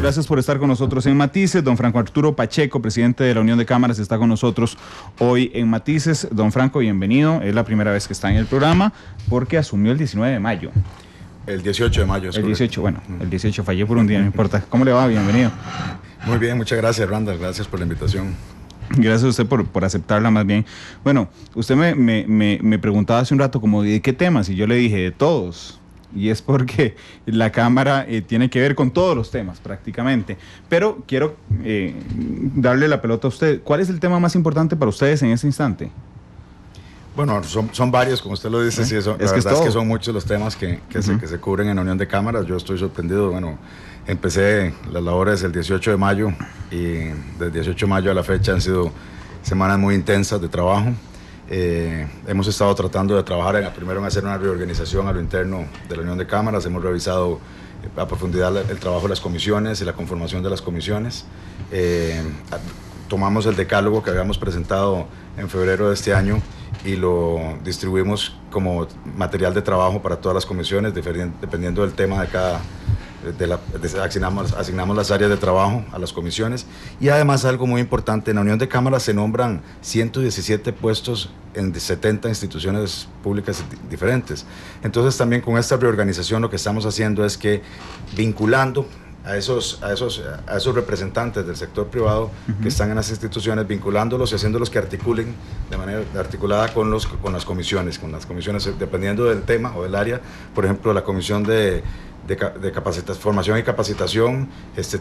Gracias por estar con nosotros en Matices. Don Franco Arturo Pacheco, presidente de la Unión de Cámaras, está con nosotros hoy en Matices. Don Franco, bienvenido. Es la primera vez que está en el programa porque asumió el 19 de mayo. El 18 de mayo. El 18, bueno, el 18 fallé por un día, no importa. ¿Cómo le va? Bienvenido. Muy bien, muchas gracias, Randall. Gracias por la invitación. Gracias a usted por aceptarla más bien. Bueno, usted me preguntaba hace un rato como de qué temas y yo le dije de todos. Y es porque la Cámara tiene que ver con todos los temas prácticamente. Pero quiero darle la pelota a usted. ¿Cuál es el tema más importante para ustedes en este instante? Bueno, son varios, como usted lo dice, sí, la verdad es que son muchos los temas que se cubren en la Unión de Cámaras. Yo estoy sorprendido. Bueno, empecé las labores el 18 de mayo y del 18 de mayo a la fecha han sido semanas muy intensas de trabajo. Hemos estado tratando de trabajar primero en hacer una reorganización a lo interno de la Unión de Cámaras. Hemos revisado a profundidad el trabajo de las comisiones y la conformación de las comisiones. Tomamos el decálogo que habíamos presentado en febrero de este año y lo distribuimos como material de trabajo para todas las comisiones, dependiendo del tema de cada... asignamos las áreas de trabajo a las comisiones y además algo muy importante, en la Unión de Cámaras se nombran 117 puestos en 70 instituciones públicas diferentes. Entonces también con esta reorganización lo que estamos haciendo es que vinculando a esos representantes del sector privado que están en las instituciones, vinculándolos y haciéndolos que articulen de manera articulada con las comisiones dependiendo del tema o del área. Por ejemplo, la comisión de formación y capacitación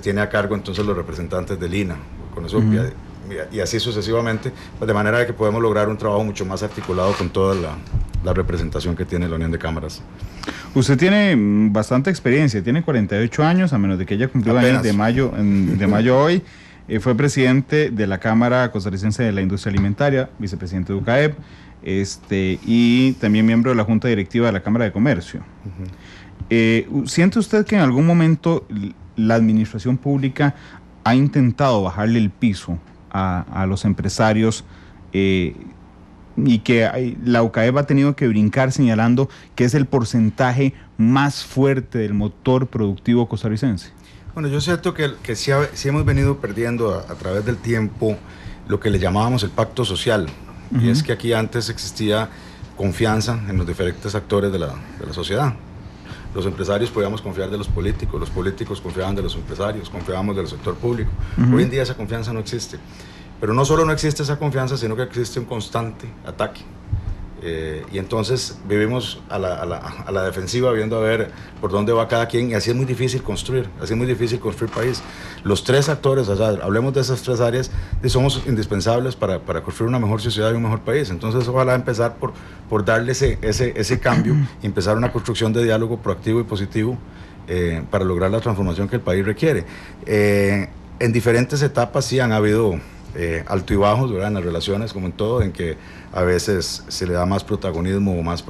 tiene a cargo entonces los representantes del INA, con eso, y así sucesivamente, pues de manera que podemos lograr un trabajo mucho más articulado con toda la representación que tiene la Unión de Cámaras. Usted tiene bastante experiencia, tiene 48 años, a menos de que haya cumplido años de mayo hoy. Fue presidente de la Cámara Costarricense de la Industria Alimentaria, vicepresidente de UCAEP, y también miembro de la Junta Directiva de la Cámara de Comercio. ¿Siente usted que en algún momento la administración pública ha intentado bajarle el piso a los empresarios y que la UCAEP ha tenido que brincar señalando que es el porcentaje más fuerte del motor productivo costarricense? Bueno, yo siento que sí hemos venido perdiendo a través del tiempo lo que le llamábamos el pacto social, y es que aquí antes existía confianza en los diferentes actores de la sociedad. Los empresarios podíamos confiar de los políticos confiaban de los empresarios, confiábamos del sector público. Hoy en día esa confianza no existe. Pero no solo no existe esa confianza, sino que existe un constante ataque. Y entonces vivimos a la defensiva, viendo a ver por dónde va cada quien, y así es muy difícil construir, país. Los tres actores, o sea, hablemos de esas tres áreas, somos indispensables para construir una mejor sociedad y un mejor país. Entonces ojalá empezar por darle ese cambio y empezar una construcción de diálogo proactivo y positivo para lograr la transformación que el país requiere. En diferentes etapas sí han habido alto y bajos, ¿verdad?, en las relaciones, como en todo, en que a veces se le da más protagonismo o más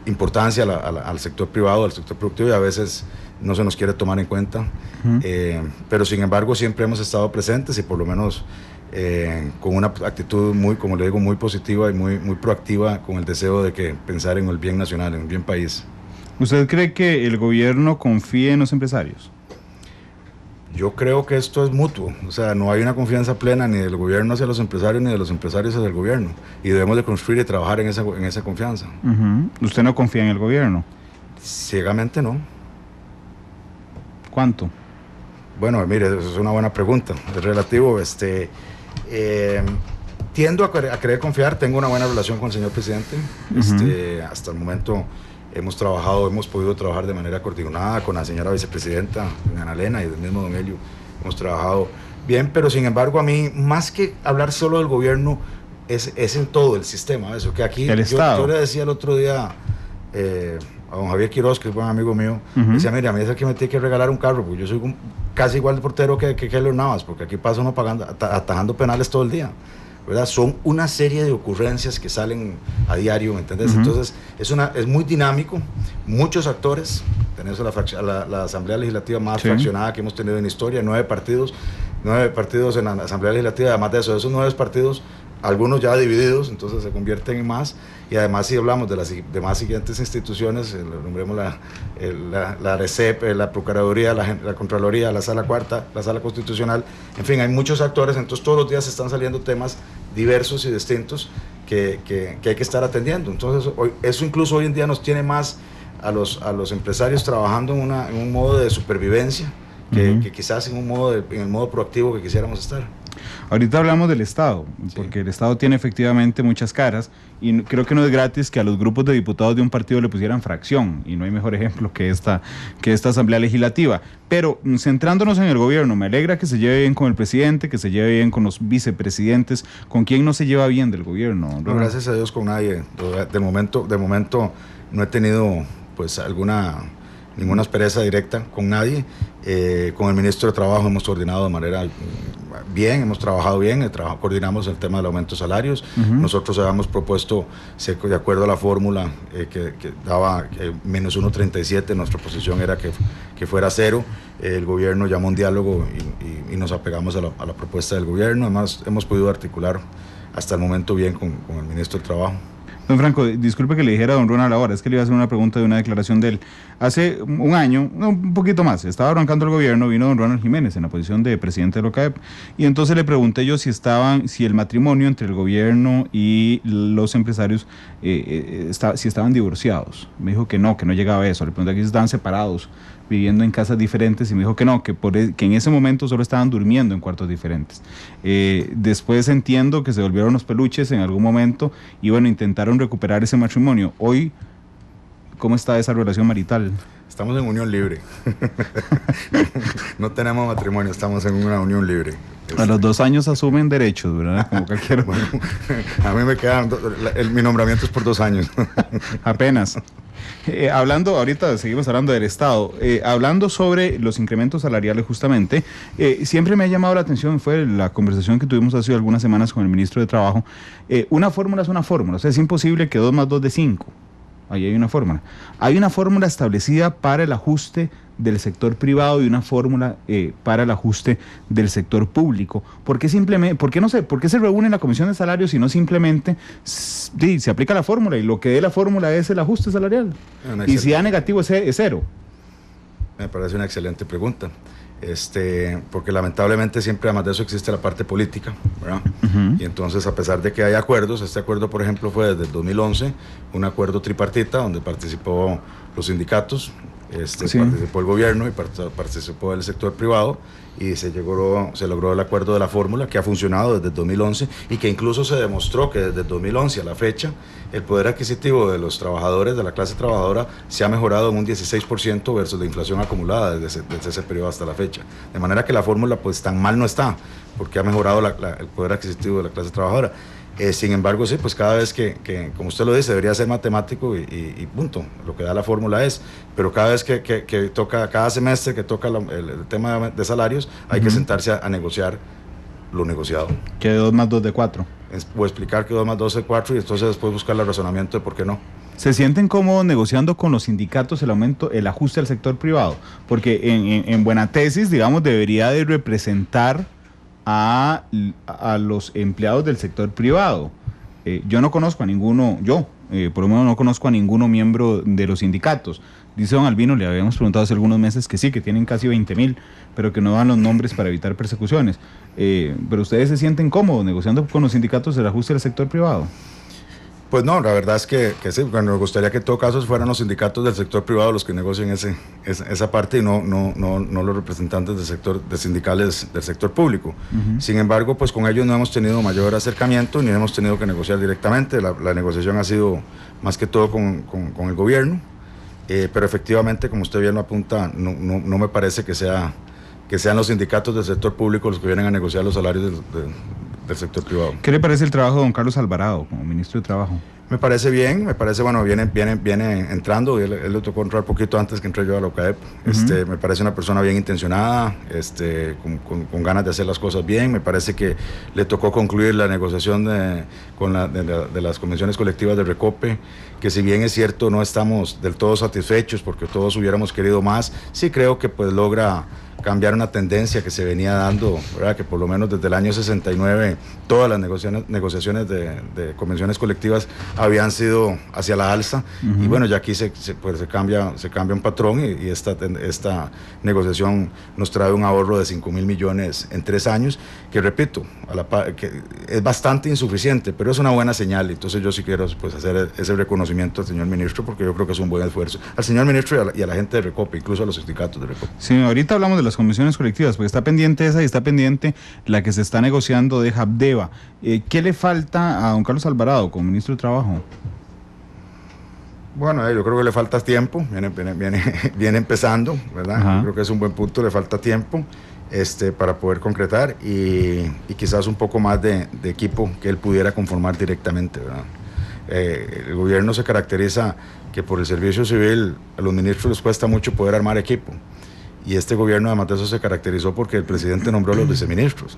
importancia al sector privado, al sector productivo, y a veces no se nos quiere tomar en cuenta. Pero sin embargo siempre hemos estado presentes y por lo menos con una actitud muy, como le digo, muy positiva y muy proactiva, con el deseo de que pensar en el bien nacional, en el bien país. ¿Usted cree que el gobierno confía en los empresarios? Yo creo que esto es mutuo, o sea, no hay una confianza plena ni del gobierno hacia los empresarios ni de los empresarios hacia el gobierno, y debemos de construir y trabajar en esa confianza. ¿Usted no confía en el gobierno? Ciegamente no. ¿Cuánto? Bueno, mire, eso es una buena pregunta, es relativo. Tiendo a querer confiar, tengo una buena relación con el señor presidente. Hasta el momento hemos podido trabajar de manera coordinada con la señora vicepresidenta, Ana Elena, y el mismo don Elio. Hemos trabajado bien, pero sin embargo a mí, más que hablar solo del gobierno, es en todo el sistema, eso, que aquí, yo le decía el otro día a don Javier Quiroz, que es buen amigo mío, decía, mire, a mí es aquí me tiene que regalar un carro, porque yo soy casi igual de portero que Keylor Navas, porque aquí pasa uno atajando penales todo el día, ¿verdad? Son una serie de ocurrencias que salen a diario, ¿me entiendes? Entonces es muy dinámico, muchos actores. Tenemos la Asamblea Legislativa más fraccionada que hemos tenido en historia, 9 partidos en la Asamblea Legislativa. Además de eso, de esos 9 partidos, algunos ya divididos, entonces se convierten en más, y además si hablamos de las demás siguientes instituciones, nombremos la RECEP, la Procuraduría, la Contraloría, la Sala Cuarta, la Sala Constitucional, en fin, hay muchos actores, entonces todos los días están saliendo temas diversos y distintos que hay que estar atendiendo. Entonces eso incluso hoy en día nos tiene más a los empresarios trabajando en un modo de supervivencia que quizás en el modo proactivo que quisiéramos estar. Ahorita hablamos del Estado, porque el Estado tiene efectivamente muchas caras, y creo que no es gratis que a los grupos de diputados de un partido le pusieran fracción, y no hay mejor ejemplo que esta Asamblea Legislativa. Pero centrándonos en el gobierno, me alegra que se lleve bien con el presidente, que se lleve bien con los vicepresidentes. ¿Con quién no se lleva bien del gobierno? No, gracias a Dios con nadie. De momento no he tenido pues ninguna aspereza directa con nadie. Con el ministro de Trabajo hemos coordinado de manera bien, hemos trabajado bien, coordinamos el tema del aumento de salarios. Nosotros habíamos propuesto, de acuerdo a la fórmula que daba menos 1.37, nuestra posición era que fuera cero. El gobierno llamó a un diálogo y nos apegamos a la propuesta del gobierno. Además, hemos podido articular hasta el momento bien con el ministro de Trabajo. Don Franco, disculpe que le dijera a don Ronald ahora, es que le iba a hacer una pregunta de una declaración de él. Hace un año, un poquito más, estaba arrancando el gobierno, vino don Ronald Jiménez en la posición de presidente de la OCAEP, y entonces le pregunté yo si el matrimonio entre el gobierno y los empresarios, si estaban divorciados. Me dijo que no llegaba a eso. Le pregunté que si estaban separados, viviendo en casas diferentes, y me dijo que no, que en ese momento solo estaban durmiendo en cuartos diferentes. Después entiendo que se volvieron los peluches en algún momento y bueno, intentaron recuperar ese matrimonio. Hoy, ¿cómo está esa relación marital? Estamos en unión libre. No tenemos matrimonio, estamos en una unión libre. A los 2 años asumen derechos, ¿verdad? Como cualquier... Bueno, a mí me quedan... mi nombramiento es por 2 años. Apenas. Ahorita seguimos hablando del Estado, hablando sobre los incrementos salariales justamente, siempre me ha llamado la atención, fue la conversación que tuvimos hace algunas semanas con el ministro de Trabajo, una fórmula es una fórmula, o sea, es imposible que 2 más 2 dé 5, ahí hay una fórmula. Hay una fórmula establecida para el ajuste del sector privado y una fórmula para el ajuste del sector público. ¿Por qué se reúne la Comisión de Salarios y no simplemente se aplica la fórmula y lo que dé la fórmula es el ajuste salarial? Y si da negativo es cero. Me parece una excelente pregunta. Porque lamentablemente siempre además de eso existe la parte política, ¿verdad? Y entonces, a pesar de que hay acuerdos, este acuerdo por ejemplo fue desde el 2011, un acuerdo tripartita donde participó los sindicatos, participó el gobierno y participó el sector privado, y se logró el acuerdo de la fórmula que ha funcionado desde el 2011 y que incluso se demostró que desde el 2011 a la fecha el poder adquisitivo de los trabajadores, de la clase trabajadora, se ha mejorado en un 16% versus la inflación acumulada desde ese periodo hasta la fecha. De manera que la fórmula pues tan mal no está, porque ha mejorado el poder adquisitivo de la clase trabajadora. Sin embargo, sí, pues cada vez que, como usted lo dice, debería ser matemático y punto, lo que da la fórmula es, pero cada vez que toca, cada semestre que toca el tema de salarios, hay que sentarse a negociar lo negociado. Que 2 más 2 de 4. O explicar que 2 más 2 de 4 y entonces después buscar el razonamiento de por qué no. ¿Se sienten cómodos negociando con los sindicatos el ajuste al sector privado? Porque en buena tesis, digamos, debería de representar a los empleados del sector privado. Yo no conozco a ninguno, por lo menos no conozco a ninguno miembro de los sindicatos. Dice don Albino, le habíamos preguntado hace algunos meses que sí, que tienen casi 20,000, pero que no dan los nombres para evitar persecuciones. ¿Pero ustedes se sienten cómodos negociando con los sindicatos el ajuste del sector privado? Pues no, la verdad es que sí, nos gustaría que en todo caso fueran los sindicatos del sector privado los que negocien esa parte y no los representantes de sindicales del sector público. Sin embargo, pues con ellos no hemos tenido mayor acercamiento ni hemos tenido que negociar directamente. La negociación ha sido más que todo con el gobierno, pero efectivamente, como usted bien lo apunta, no me parece que sean los sindicatos del sector público los que vienen a negociar los salarios del sector privado. ¿Qué le parece el trabajo de don Carlos Alvarado como ministro de Trabajo? Me parece bien, bueno, viene entrando, y él le tocó entrar poquito antes que entré yo a la OCAEP. Me parece una persona bien intencionada, con ganas de hacer las cosas bien. Me parece que le tocó concluir la negociación de las convenciones colectivas de Recope, que si bien es cierto no estamos del todo satisfechos porque todos hubiéramos querido más, sí creo que pues logra cambiar una tendencia que se venía dando, ¿verdad? Que por lo menos desde el año 69 todas las negociaciones de convenciones colectivas habían sido hacia la alza, y bueno, ya aquí se cambia un patrón, y esta negociación nos trae un ahorro de 5.000 millones en 3 años, que repito, que es bastante insuficiente, pero es una buena señal. Entonces yo sí quiero pues hacer ese reconocimiento al señor ministro, porque yo creo que es un buen esfuerzo, al señor ministro y a la gente de Recope, incluso a los sindicatos de Recope. Sí, ahorita hablamos de las convenciones colectivas, porque está pendiente esa y está pendiente la que se está negociando de Habdeba. ¿Qué le falta a don Carlos Alvarado como ministro de Trabajo? Bueno, yo creo que le falta tiempo, viene empezando, ¿verdad? Yo creo que es un buen punto, le falta tiempo para poder concretar, y quizás un poco más de equipo que él pudiera conformar directamente, ¿verdad? El gobierno se caracteriza que por el servicio civil a los ministros les cuesta mucho poder armar equipo, y este gobierno además de eso se caracterizó porque el presidente nombró a los viceministros.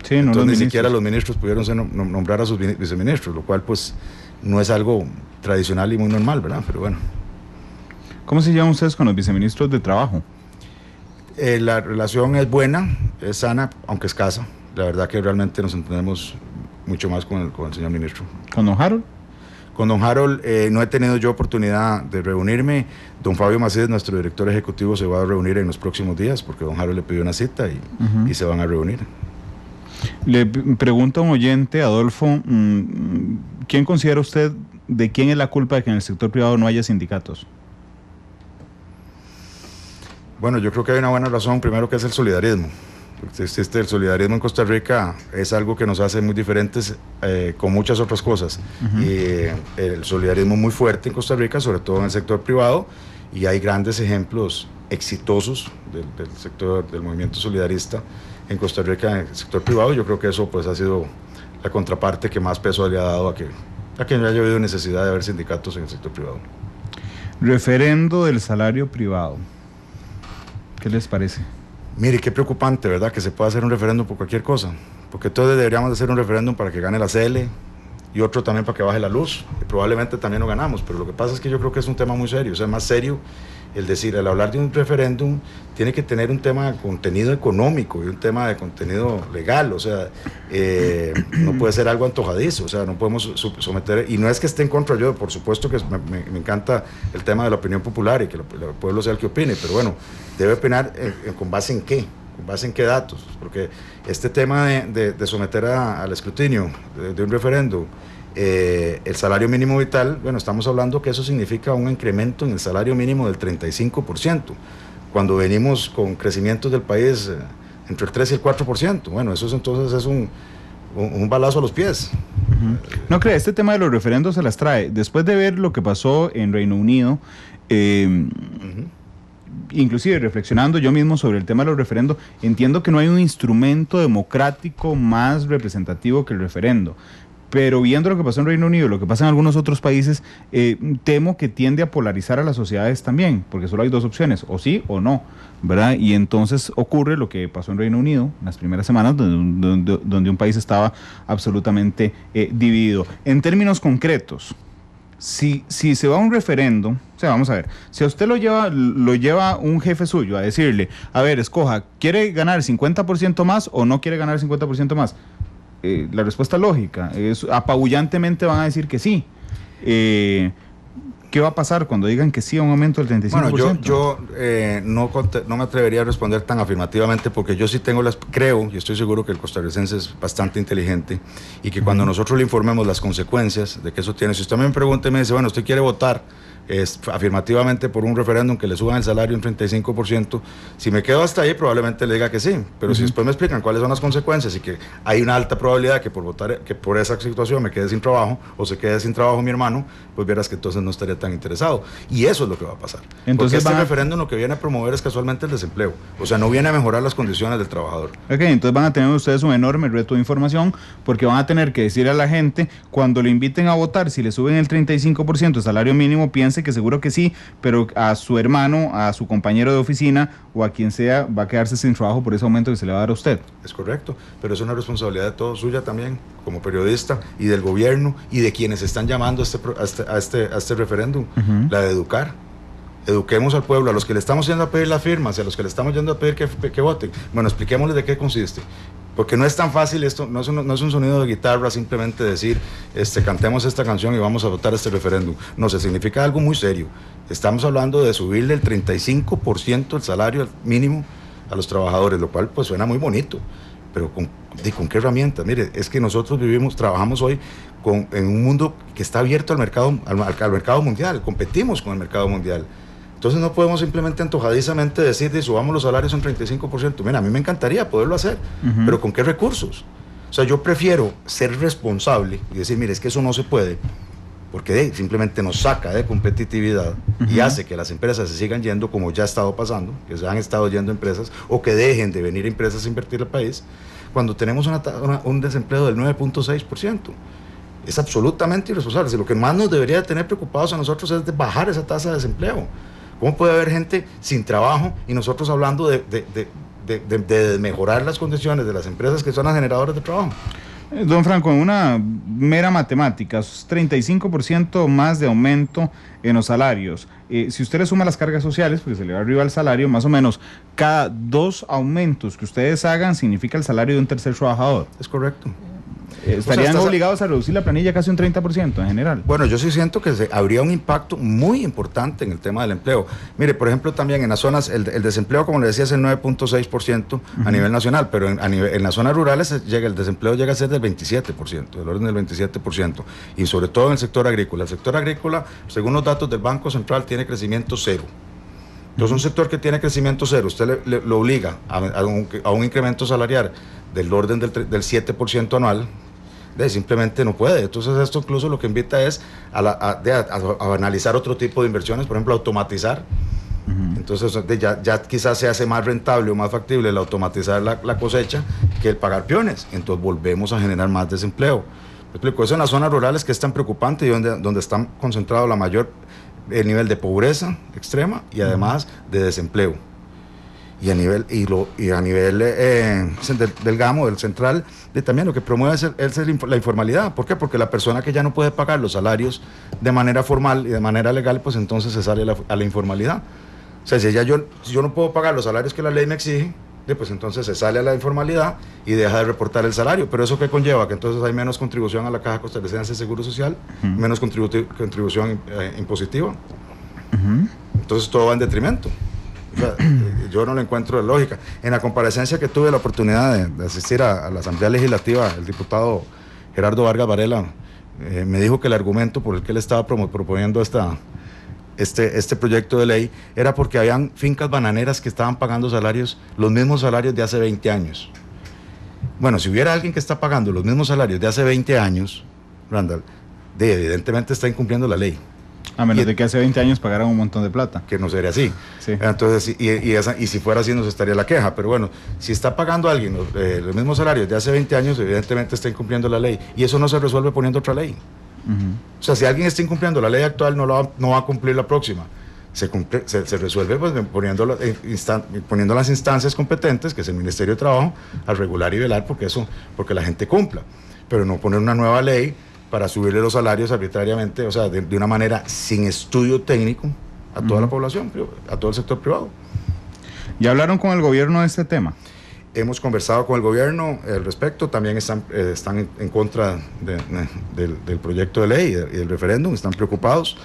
Sí, no, entonces ni siquiera los ministros pudieron nombrar a sus viceministros, lo cual pues no es algo tradicional y muy normal, ¿verdad? Pero bueno. ¿Cómo se llevan ustedes con los viceministros de Trabajo? La relación es buena, es sana, aunque escasa. La verdad que realmente nos entendemos mucho más con el señor ministro. ¿Con don Harold? Con don Harold no he tenido yo oportunidad de reunirme. Don Fabio Macías, nuestro director ejecutivo, se va a reunir en los próximos días, porque don Harold le pidió una cita y se van a reunir. Le pregunta un oyente, Adolfo, ¿quién considera usted, de quién es la culpa de que en el sector privado no haya sindicatos? Bueno, yo creo que hay una buena razón, primero, que es el solidarismo. El solidarismo en Costa Rica es algo que nos hace muy diferentes con muchas otras cosas. Y el solidarismo es muy fuerte en Costa Rica, sobre todo en el sector privado, y hay grandes ejemplos exitosos del movimiento solidarista en Costa Rica en el sector privado. Yo creo que eso pues ha sido la contraparte que más peso le ha dado a que no haya habido necesidad de haber sindicatos en el sector privado. Referendo del salario privado, ¿qué les parece? Mire, qué preocupante, ¿verdad? Que se pueda hacer un referéndum por cualquier cosa, porque todos deberíamos de hacer un referéndum para que gane la CL y otro también para que baje la luz, y probablemente también lo ganamos, pero lo que pasa es que yo creo que es un tema muy serio, o sea, más serio el decir, al hablar de un referéndum, tiene que tener un tema de contenido económico y un tema de contenido legal, o sea, no puede ser algo antojadizo, o sea, no podemos someter, y no es que esté en contra yo, por supuesto que me encanta el tema de la opinión popular y que el pueblo sea el que opine, pero bueno, debe opinar con base en qué, con base en qué datos, porque este tema de someter al escrutinio de un referéndum, el salario mínimo vital, bueno, estamos hablando que eso significa un incremento en el salario mínimo del 35%, cuando venimos con crecimientos del país entre el 3 y el 4%, bueno, eso entonces es un balazo a los pies. No cree, este tema de los referendos se las trae, después de ver lo que pasó en Reino Unido, inclusive reflexionando yo mismo sobre el tema de los referendos, entiendo que no hay un instrumento democrático más representativo que el referendo. Pero viendo lo que pasó en Reino Unido, lo que pasa en algunos otros países, temo que tiende a polarizar a las sociedades también, porque solo hay dos opciones, o sí o no, ¿verdad? Y entonces ocurre lo que pasó en Reino Unido en las primeras semanas, donde un país estaba absolutamente dividido. En términos concretos, si se va a un referéndum, o sea, vamos a ver, si a usted lo lleva un jefe suyo a decirle, a ver, escoja, ¿quiere ganar 50% más o no quiere ganar 50% más? La respuesta lógica es apabullantemente van a decir que sí. ¿Qué va a pasar cuando digan que sí a un aumento del 35%? Bueno, yo no me atrevería a responder tan afirmativamente, porque yo sí creo y estoy seguro que el costarricense es bastante inteligente, y que cuando nosotros le informemos las consecuencias de que eso tiene, si usted me pregunta y me dice, bueno, usted quiere votar afirmativamente por un referéndum que le suban el salario un 35%, si me quedo hasta ahí probablemente le diga que sí, pero si después me explican cuáles son las consecuencias y que hay una alta probabilidad que por esa situación me quede sin trabajo o se quede sin trabajo mi hermano, pues verás que entonces no estaría tan interesado, y eso es lo que va a pasar. Entonces, porque referéndum lo que viene a promover es casualmente el desempleo, o sea, no viene a mejorar las condiciones del trabajador. Ok, entonces van a tener ustedes un enorme reto de información, porque van a tener que decirle a la gente, cuando le inviten a votar, si le suben el 35% el salario mínimo, piense que seguro que sí, pero a su hermano, a su compañero de oficina o a quien sea, va a quedarse sin trabajo por ese aumento que se le va a dar a usted. Es correcto, pero es una responsabilidad de todos, suya también, como periodista, y del gobierno, y de quienes están llamando a este referéndum, la de educar. eduquemos al pueblo, a los que le estamos yendo a pedir las firmas, a los que le estamos yendo a pedir que voten. Bueno, expliquémosles de qué consiste. Porque no es tan fácil esto, no es un sonido de guitarra, simplemente decir, cantemos esta canción y vamos a votar este referéndum. No, se significa algo muy serio. Estamos hablando de subirle el 35% el salario mínimo a los trabajadores, lo cual pues suena muy bonito, pero ¿con qué herramientas? Mire, es que nosotros trabajamos hoy en un mundo que está abierto al mercado mundial, competimos con el mercado mundial. Entonces no podemos simplemente antojadizamente decir, subamos los salarios un 35%. Mira, a mí me encantaría poderlo hacer, pero ¿con qué recursos? O sea, yo prefiero ser responsable y decir, mire, es que eso no se puede, porque simplemente nos saca de competitividad y hace que las empresas se sigan yendo, como ya ha estado pasando, que se han estado yendo empresas, o que dejen de venir empresas a invertir al país, cuando tenemos un desempleo del 9.6%. Es absolutamente irresponsable. Si lo que más nos debería tener preocupados a nosotros es de bajar esa tasa de desempleo. ¿Cómo puede haber gente sin trabajo y nosotros hablando de mejorar las condiciones de las empresas que son las generadoras de trabajo? Don Franco, en una mera matemática, 35% más de aumento en los salarios. Si usted le suma las cargas sociales, porque se le va arriba el salario, más o menos cada 2 aumentos que ustedes hagan significa el salario de un tercer trabajador. Es correcto. ¿Estarían obligados a reducir la planilla casi un 30% en general? Bueno, yo sí siento que habría un impacto muy importante en el tema del empleo. Mire, por ejemplo, también en las zonas, el desempleo, como le decía, es el 9.6% a nivel nacional, pero en las zonas rurales el desempleo llega a ser del 27%, del orden del 27%, y sobre todo en el sector agrícola. El sector agrícola, según los datos del Banco Central, tiene crecimiento cero. Entonces, un sector que tiene crecimiento cero, usted lo obliga a un incremento salarial del orden del 7% anual, simplemente no puede. Entonces esto incluso lo que invita es a analizar otro tipo de inversiones, por ejemplo automatizar. Entonces ya quizás se hace más rentable o más factible el automatizar la cosecha que el pagar peones. Entonces volvemos a generar más desempleo. Me explico, eso en las zonas rurales que es tan preocupante y donde están concentrados el nivel de pobreza extrema y además de desempleo. Y a nivel del GAMO, del central, también lo que promueve es la informalidad. ¿Por qué? Porque la persona que ya no puede pagar los salarios de manera formal y de manera legal, pues entonces se sale a la informalidad. O sea, si yo no puedo pagar los salarios que la ley me exige, pues entonces se sale a la informalidad y deja de reportar el salario. Pero ¿eso qué conlleva? Que entonces hay menos contribución a la Caja Costarricense de Seguro Social, menos contribución impositiva. Entonces todo va en detrimento. O sea, yo no le encuentro lógica. En la comparecencia que tuve la oportunidad de asistir a la Asamblea Legislativa, el diputado Gerardo Vargas Varela me dijo que el argumento por el que él estaba proponiendo este proyecto de ley era porque habían fincas bananeras que estaban pagando los mismos salarios de hace 20 años. Bueno, si hubiera alguien que está pagando los mismos salarios de hace 20 años, Randall, evidentemente está incumpliendo la ley. A menos de que hace 20 años pagaran un montón de plata. Que no sería así. Sí. Entonces, y si fuera así, nos estaría la queja. Pero bueno, si está pagando alguien los mismos salarios de hace 20 años, evidentemente está incumpliendo la ley. Y eso no se resuelve poniendo otra ley. O sea, si alguien está incumpliendo la ley actual, no va a cumplir la próxima. Se resuelve pues, poniendo las instancias competentes, que es el Ministerio de Trabajo, a regular y velar porque la gente cumpla. Pero no poner una nueva ley para subirle los salarios arbitrariamente, o sea, de una manera sin estudio técnico a toda la población, a todo el sector privado. ¿Ya hablaron con el gobierno de este tema? Hemos conversado con el gobierno al respecto, también están en contra del proyecto de ley y del referéndum, están preocupados.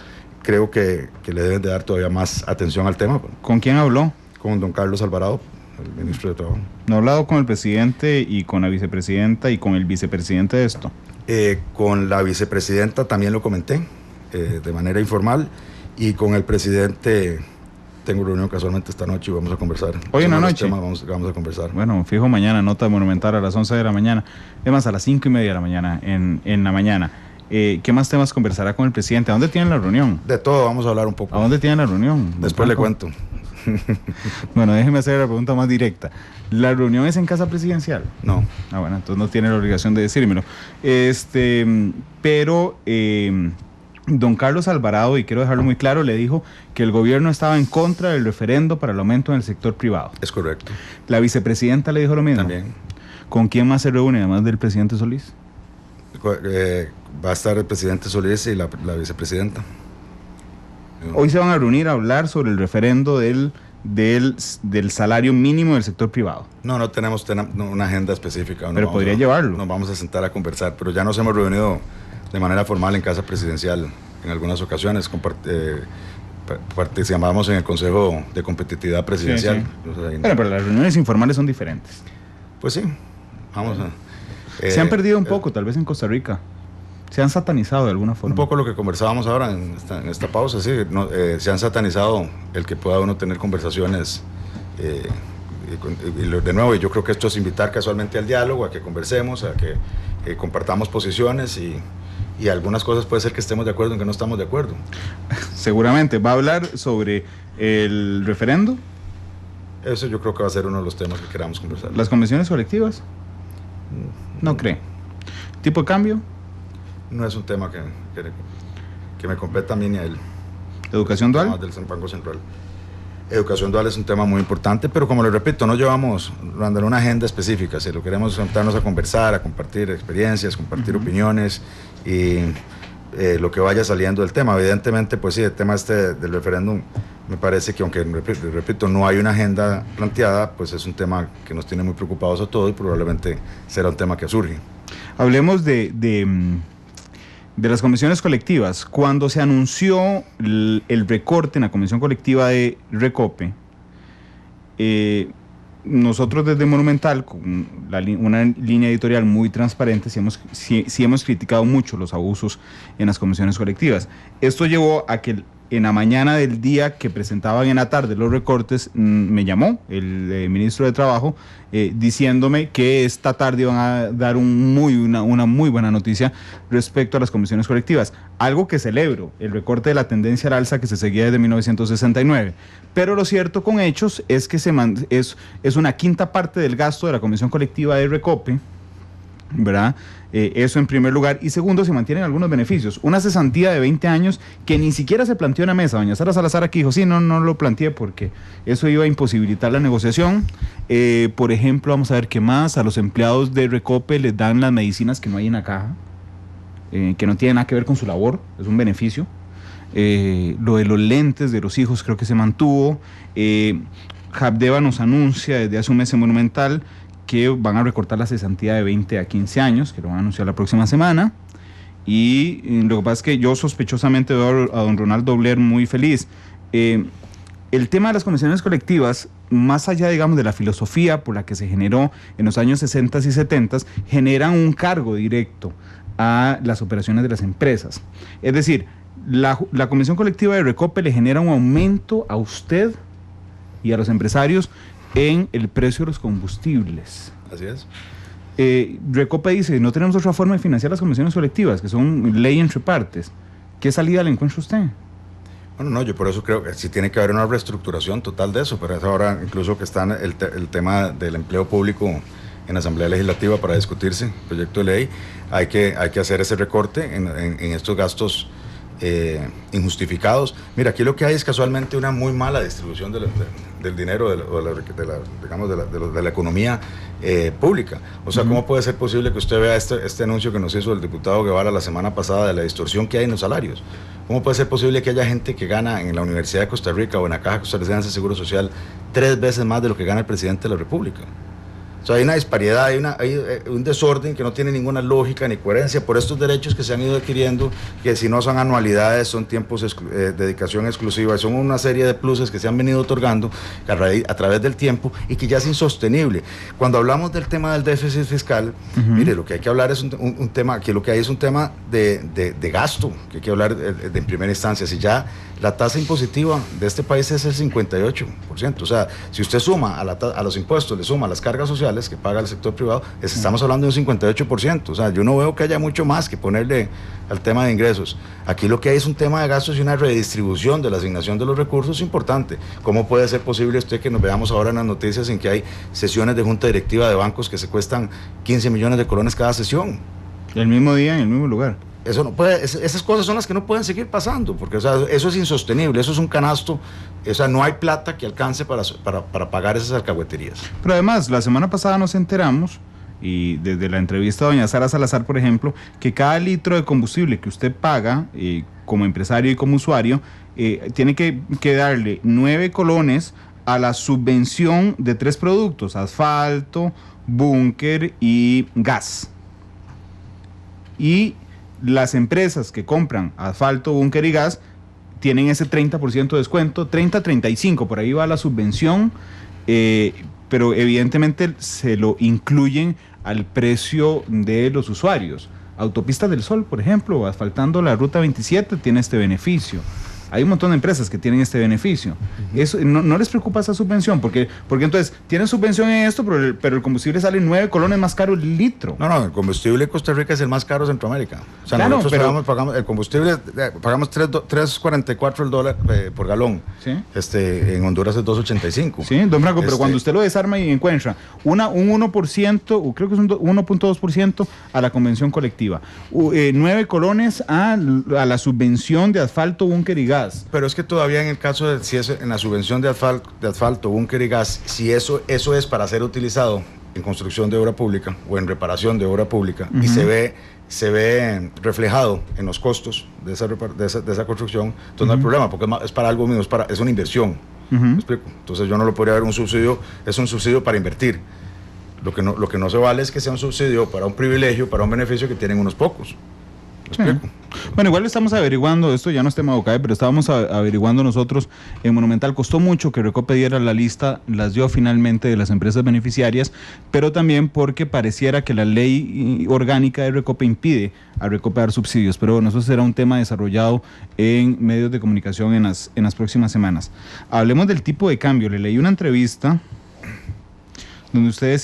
Creo que le deben de dar todavía más atención al tema. ¿Con quién habló? Con don Carlos Alvarado, el ministro de Trabajo. ¿No ha hablado con el presidente y con la vicepresidenta y con el vicepresidente de esto? Con la vicepresidenta también lo comenté de manera informal, y con el presidente tengo reunión casualmente esta noche y vamos a conversar. ¿Hoy en la noche? Vamos a conversar. Bueno, fijo mañana, nota monumental a las 11 de la mañana, es más, a las 5:30 de la mañana, en la mañana. ¿Qué más temas conversará con el presidente? ¿A dónde tienen la reunión? De todo, vamos a hablar un poco. ¿A dónde tienen la reunión? Después le cuento. Bueno, déjeme hacer la pregunta más directa. ¿La reunión es en casa presidencial? No. Bueno, entonces no tiene la obligación de decírmelo. Pero don Carlos Alvarado, y quiero dejarlo muy claro, le dijo que el gobierno estaba en contra del referendo para el aumento en el sector privado. Es correcto. ¿La vicepresidenta le dijo lo mismo? También. ¿Con quién más se reúne, además del presidente Solís? Va a estar el presidente Solís y la vicepresidenta. Hoy se van a reunir a hablar sobre el referendo del salario mínimo del sector privado. No tenemos una agenda específica. Pero podría llevarlo. Nos vamos a sentar a conversar, pero ya nos hemos reunido de manera formal en Casa Presidencial en algunas ocasiones. Participamos en el Consejo de Competitividad Presidencial. Sí. Bueno, pero las reuniones informales son diferentes. Pues sí, vamos a... Se han perdido un poco, tal vez en Costa Rica. Se han satanizado de alguna forma. Un poco lo que conversábamos ahora en esta pausa, sí. Se han satanizado el que pueda uno tener conversaciones. Y de nuevo, yo creo que esto es invitar casualmente al diálogo, a que conversemos, a que compartamos posiciones y algunas cosas puede ser que estemos de acuerdo en que no estamos de acuerdo. Seguramente. ¿Va a hablar sobre el referendo? Eso yo creo que va a ser uno de los temas que queramos conversar. ¿Las convenciones colectivas? No cree. ¿Tipo de cambio? No es un tema que me compete a mí ni a él. ¿Educación dual? Del Banco Central. Educación dual es un tema muy importante, pero como le repito, no llevamos una agenda específica. Si lo queremos sentarnos a conversar, a compartir experiencias, compartir opiniones y lo que vaya saliendo del tema. Evidentemente, pues sí, el tema del referéndum, me parece que aunque, repito, no hay una agenda planteada, pues es un tema que nos tiene muy preocupados a todos y probablemente será un tema que surge. Hablemos de las convenciones colectivas. Cuando se anunció el recorte en la convención colectiva de Recope, nosotros desde Monumental, con una línea editorial muy transparente, sí hemos criticado mucho los abusos en las convenciones colectivas. Esto llevó a que en la mañana del día que presentaban en la tarde los recortes, me llamó el ministro de Trabajo diciéndome que esta tarde iban a dar una muy buena noticia respecto a las convenciones colectivas. Algo que celebro, el recorte de la tendencia al alza que se seguía desde 1969. Pero lo cierto con hechos es que es una quinta parte del gasto de la convención colectiva de Recope, ¿verdad? Eso en primer lugar. Y segundo, se mantienen algunos beneficios. Una cesantía de 20 años que ni siquiera se planteó en la mesa. Doña Sara Salazar aquí dijo, sí, no lo planteé porque eso iba a imposibilitar la negociación. Por ejemplo, vamos a ver qué más. A los empleados de Recope les dan las medicinas que no hay en la caja, que no tienen nada que ver con su labor, es un beneficio. Lo de los lentes de los hijos creo que se mantuvo. Habdeba nos anuncia desde hace un mes en Monumental que van a recortar la cesantía de 20 a 15 años, que lo van a anunciar la próxima semana. Y lo que pasa es que yo sospechosamente veo a don Ronaldo Dobler muy feliz. El tema de las convenciones colectivas, más allá, digamos, de la filosofía por la que se generó en los años 60 y 70, generan un cargo directo a las operaciones de las empresas. Es decir, la convención colectiva de Recope le genera un aumento a usted y a los empresarios en el precio de los combustibles. Así es. Recope dice, no tenemos otra forma de financiar las convenciones colectivas, que son ley entre partes. ¿Qué salida le encuentra usted? Bueno, no, yo por eso creo que sí tiene que haber una reestructuración total de eso, pero es ahora incluso que está el tema del empleo público en la Asamblea Legislativa para discutirse, el proyecto de ley, hay que hacer ese recorte en estos gastos injustificados. Mira, aquí lo que hay es casualmente una muy mala distribución del dinero de la economía pública. O sea, ¿cómo puede ser posible que usted vea este anuncio que nos hizo el diputado Guevara la semana pasada de la distorsión que hay en los salarios? ¿Cómo puede ser posible que haya gente que gana en la Universidad de Costa Rica o en la Caja Costarricense de Seguro Social 3 veces más de lo que gana el presidente de la República? O sea, hay una disparidad, hay un desorden que no tiene ninguna lógica ni coherencia por estos derechos que se han ido adquiriendo, que si no son anualidades, son tiempos de dedicación exclusiva, son una serie de pluses que se han venido otorgando a través del tiempo y que ya es insostenible. Cuando hablamos del tema del déficit fiscal, mire, lo que hay que hablar es un tema, que lo que hay es un tema de gasto, que hay que hablar en primera instancia. Si ya la tasa impositiva de este país es el 58%, o sea, si usted suma a los impuestos, le suma las cargas sociales que paga el sector privado, estamos hablando de un 58%, o sea, yo no veo que haya mucho más que ponerle al tema de ingresos. Aquí lo que hay es un tema de gastos y una redistribución de la asignación de los recursos importante. ¿Cómo puede ser posible usted que nos veamos ahora en las noticias en que hay sesiones de junta directiva de bancos que se cuestan 15 millones de colones cada sesión? El mismo día, en el mismo lugar. Eso no puede, esas cosas son las que no pueden seguir pasando, porque o sea, eso es insostenible, eso es un canasto, o sea, no hay plata que alcance para pagar esas alcahueterías. Pero además, la semana pasada nos enteramos y desde la entrevista de doña Sara Salazar, por ejemplo, que cada litro de combustible que usted paga como empresario y como usuario, tiene que darle 9 colones a la subvención de 3 productos: asfalto, búnker y gas. Y las empresas que compran asfalto, búnker y gas tienen ese 30% de descuento, 30-35%, por ahí va la subvención, pero evidentemente se lo incluyen al precio de los usuarios. Autopistas del Sol, por ejemplo, asfaltando la ruta 27, tiene este beneficio. Hay un montón de empresas que tienen este beneficio. Eso, ¿no les preocupa esa subvención? Porque entonces tienen subvención en esto, pero el combustible sale 9 colones más caro el litro. No, el combustible en Costa Rica es el más caro de Centroamérica. O sea, claro, nosotros pagamos el combustible, pagamos 3.44 el dólar por galón. ¿Sí? En Honduras es 2.85. Sí, don Franco, pero cuando usted lo desarma y encuentra un 1%, o creo que es un 1.2% a la convención colectiva, 9 colones a la subvención de asfalto, búnker y gas. Pero es que todavía en el caso de si es en la subvención de asfalto, búnker y gas, si eso es para ser utilizado en construcción de obra pública o en reparación de obra pública, y se ve reflejado en los costos de esa construcción, entonces no hay problema, porque es para algo mismo, es una inversión. ¿Me explico? Entonces yo no lo podría ver un subsidio, es un subsidio para invertir. Lo que no se vale es que sea un subsidio para un privilegio, para un beneficio que tienen unos pocos. Sí. Bueno, igual estamos averiguando, esto ya no es tema de OCAE, pero estábamos averiguando nosotros en Monumental. Costó mucho que Recope diera la lista, las dio finalmente de las empresas beneficiarias, pero también porque pareciera que la ley orgánica de Recope impide a Recope dar subsidios. Pero bueno, eso será un tema desarrollado en medios de comunicación en las próximas semanas. Hablemos del tipo de cambio. Le leí una entrevista donde usted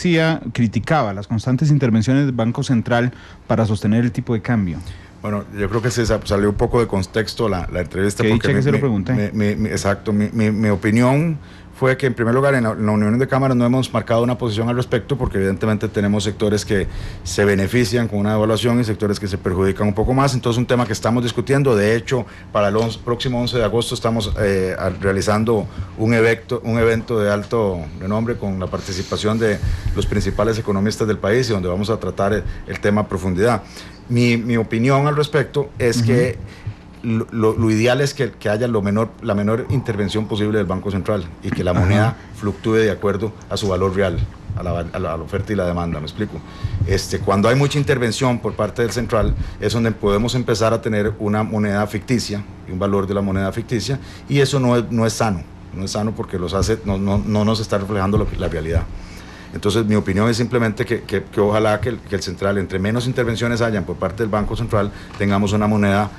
criticaba las constantes intervenciones del Banco Central para sostener el tipo de cambio. Bueno, yo creo que se salió un poco de contexto la entrevista. Que se lo pregunté. Exacto, mi opinión fue que en primer lugar en la Unión de Cámaras no hemos marcado una posición al respecto, porque evidentemente tenemos sectores que se benefician con una devaluación y sectores que se perjudican un poco más. Entonces un tema que estamos discutiendo. De hecho, para el próximo 11 de agosto estamos realizando un evento de alto renombre con la participación de los principales economistas del país, y donde vamos a tratar el tema a profundidad. Mi opinión al respecto es que lo ideal es que haya la menor intervención posible del Banco Central, y que la moneda fluctúe de acuerdo a su valor real, a la oferta y la demanda. ¿Me explico? Cuando hay mucha intervención por parte del central es donde podemos empezar a tener una moneda ficticia y un valor de la moneda ficticia, y eso no es sano. No es sano porque no nos está reflejando la realidad. Entonces mi opinión es simplemente que ojalá que el central, entre menos intervenciones hayan por parte del Banco Central, tengamos una moneda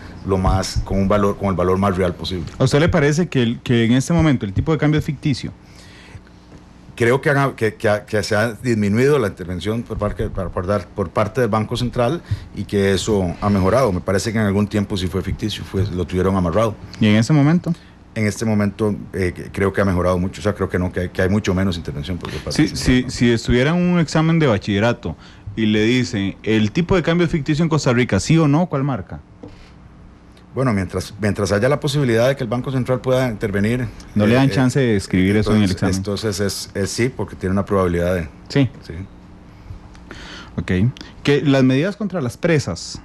con el valor más real posible. ¿A usted le parece que en este momento el tipo de cambio es ficticio? Creo que se ha disminuido la intervención por parte del Banco Central, y que eso ha mejorado. Me parece que en algún tiempo sí fue ficticio, lo tuvieron amarrado. ¿Y en ese momento? En este momento creo que ha mejorado mucho. O sea, creo que hay mucho menos intervención por parte del central. Si estuviera en un examen de bachillerato y le dicen el tipo de cambio es ficticio en Costa Rica, ¿sí o no? ¿Cuál marca? Bueno, mientras haya la posibilidad de que el Banco Central pueda intervenir... ¿No le dan chance de escribir eso en el examen? Entonces es sí, porque tiene una probabilidad de... Sí. Ok. Que las medidas contra las presas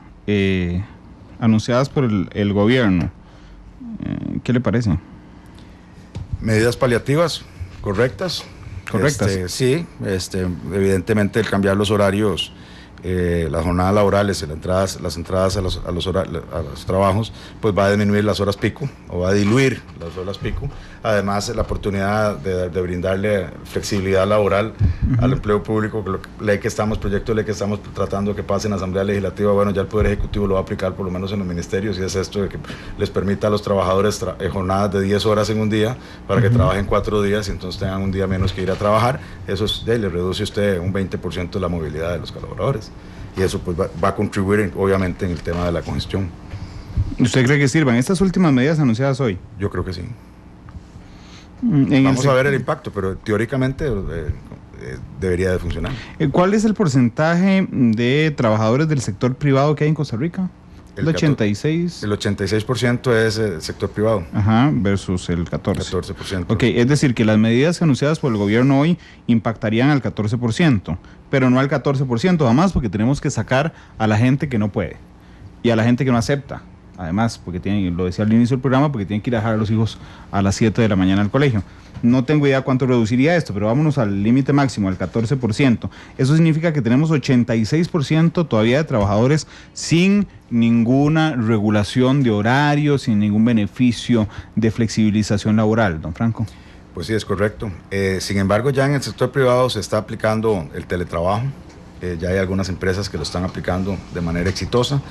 anunciadas por el gobierno, ¿qué le parece? Medidas paliativas correctas. Sí, evidentemente el cambiar los horarios, las jornadas laborales, las entradas a los trabajos, pues va a disminuir las horas pico, o va a diluir las horas pico. Además, la oportunidad de brindarle flexibilidad laboral al empleo público, proyecto de ley que estamos tratando que pase en la Asamblea Legislativa. Bueno, ya el Poder Ejecutivo lo va a aplicar por lo menos en los ministerios, y es esto de que les permita a los trabajadores jornadas de 10 horas en un día, para que trabajen 4 días y entonces tengan un día menos que ir a trabajar. Eso le reduce a usted un 20% de la movilidad de los colaboradores, y eso pues va a contribuir obviamente en el tema de la congestión. ¿Usted cree que sirvan estas últimas medidas anunciadas hoy? Yo creo que sí. Vamos a ver el impacto, pero teóricamente debería de funcionar. ¿Cuál es el porcentaje de trabajadores del sector privado que hay en Costa Rica? El 86%. El 86% es el sector privado. Ajá, versus el 14%. 14%. Ok, es decir, que las medidas anunciadas por el gobierno hoy impactarían al 14%, pero no al 14% jamás, porque tenemos que sacar a la gente que no puede y a la gente que no acepta. Además, porque tienen, lo decía al inicio del programa, porque tienen que ir a dejar a los hijos a las 7 de la mañana al colegio. No tengo idea cuánto reduciría esto, pero vámonos al límite máximo, al 14%. Eso significa que tenemos 86% todavía de trabajadores sin ninguna regulación de horario, sin ningún beneficio de flexibilización laboral, don Franco. Pues sí, es correcto. Sin embargo, ya en el sector privado se está aplicando el teletrabajo. Ya hay algunas empresas que lo están aplicando de manera exitosa.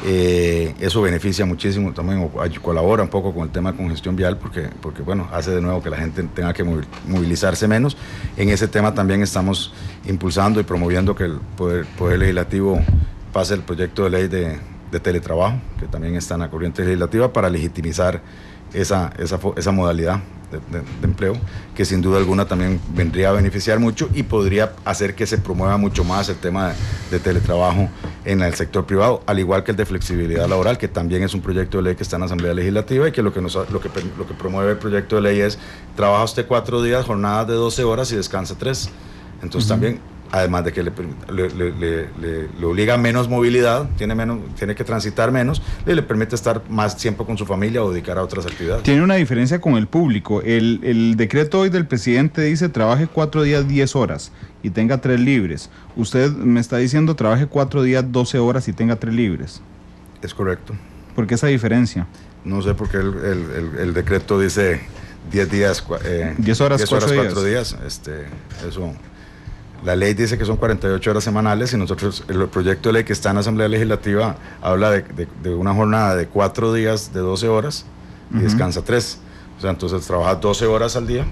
Eso beneficia muchísimo, también colabora un poco con el tema de congestión vial, porque bueno, hace de nuevo que la gente tenga que movilizarse menos. En ese tema también estamos impulsando y promoviendo que el Poder Legislativo pase el proyecto de ley de teletrabajo, que también está en la corriente legislativa, para legitimizar esa modalidad de empleo, que sin duda alguna también vendría a beneficiar mucho y podría hacer que se promueva mucho más el tema de teletrabajo en el sector privado, al igual que el de flexibilidad laboral, que también es un proyecto de ley que está en la Asamblea Legislativa, y que lo que promueve el proyecto de ley es: trabaja usted 4 días, jornadas de 12 horas y descansa 3. Entonces también, además de que le obliga a menos movilidad, tiene que transitar menos, le permite estar más tiempo con su familia o dedicar a otras actividades. Tiene una diferencia con el público. El decreto hoy del presidente dice: trabaje 4 días 10 horas y tenga 3 libres. Usted me está diciendo: trabaje 4 días 12 horas y tenga 3 libres. Es correcto. ¿Por qué esa diferencia? No sé, porque el decreto dice 10 días, 10 horas, 4 días. Eso... La ley dice que son 48 horas semanales, y nosotros, el proyecto de ley que está en la Asamblea Legislativa habla de una jornada de 4 días de 12 horas y descansa 3. O sea, entonces trabaja 12 horas al día,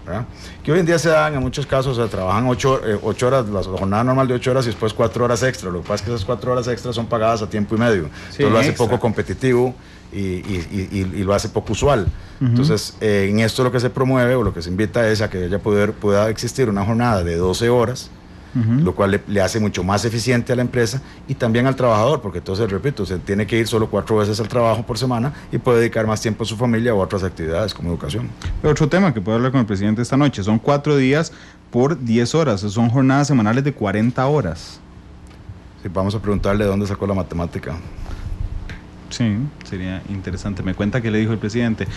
¿verdad? Que hoy en día se dan en muchos casos, o sea, trabajan 8 horas, la jornada normal de 8 horas y después 4 horas extra. Lo que pasa es que esas 4 horas extras son pagadas a tiempo y medio. Sí, entonces lo hace poco competitivo y lo hace poco usual. Entonces, en esto lo que se promueve o lo que se invita es a que ella pueda existir una jornada de 12 horas, lo cual le hace mucho más eficiente a la empresa y también al trabajador, porque entonces, repito, se tiene que ir solo 4 veces al trabajo por semana y puede dedicar más tiempo a su familia o a otras actividades como educación. Pero otro tema que puedo hablar con el presidente esta noche: son 4 días por 10 horas, son jornadas semanales de 40 horas. Sí, vamos a preguntarle de dónde sacó la matemática. Sí, sería interesante. Me cuenta qué le dijo el presidente.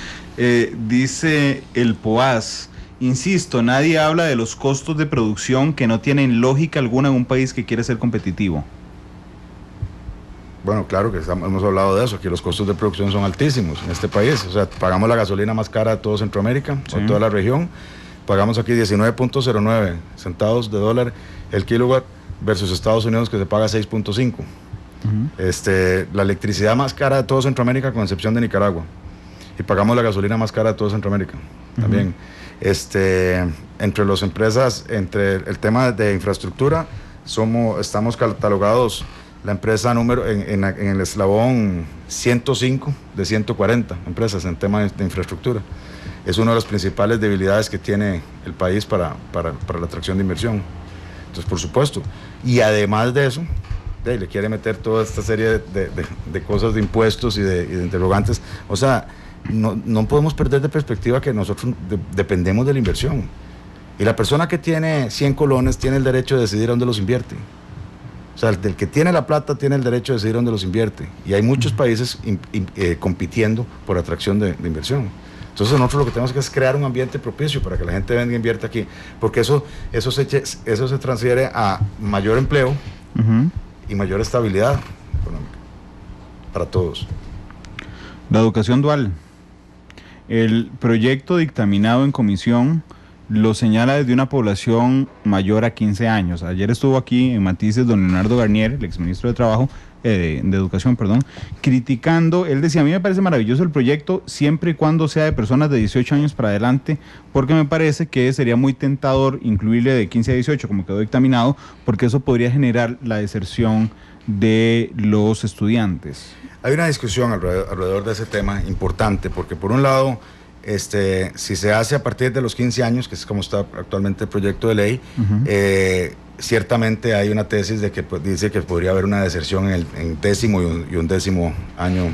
Dice el POAS: insisto, nadie habla de los costos de producción que no tienen lógica alguna en un país que quiere ser competitivo. Bueno, claro que hemos hablado de eso, que los costos de producción son altísimos en este país. O sea, pagamos la gasolina más cara de todo Centroamérica, sí, o toda la región. Pagamos aquí 19.09 centavos de dólar el kilowatt, versus Estados Unidos, que se paga 6.5. La electricidad más cara de todo Centroamérica, con excepción de Nicaragua, y pagamos la gasolina más cara de todo Centroamérica también. Entre las empresas, entre el tema de infraestructura, estamos catalogados la empresa en el eslabón 105 de 140 empresas en tema de infraestructura. Es una de las principales debilidades que tiene el país para la atracción de inversión. Entonces, por supuesto, y además de eso, le quiere meter toda esta serie de cosas, de impuestos y de interrogantes. O sea, no podemos perder de perspectiva que nosotros dependemos de la inversión. Y la persona que tiene 100 colones tiene el derecho de decidir dónde los invierte. O sea, el que tiene la plata tiene el derecho de decidir dónde los invierte. Y hay muchos países compitiendo por atracción de inversión. Entonces nosotros lo que tenemos que es crear un ambiente propicio para que la gente venga e invierta aquí. Porque eso se transfiere a mayor empleo, y mayor estabilidad económica para todos. La educación dual. El proyecto dictaminado en comisión lo señala desde una población mayor a 15 años. Ayer estuvo aquí en Matices don Leonardo Garnier, el exministro de Trabajo, de Educación, criticando. Él decía: a mí me parece maravilloso el proyecto siempre y cuando sea de personas de 18 años para adelante, porque me parece que sería muy tentador incluirle de 15 a 18 como quedó dictaminado, porque eso podría generar la deserción de los estudiantes. Hay una discusión alrededor de ese tema importante, porque por un lado, si se hace a partir de los 15 años, que es como está actualmente el proyecto de ley, ciertamente hay una tesis de que pues, dice que podría haber una deserción en décimo y un décimo año.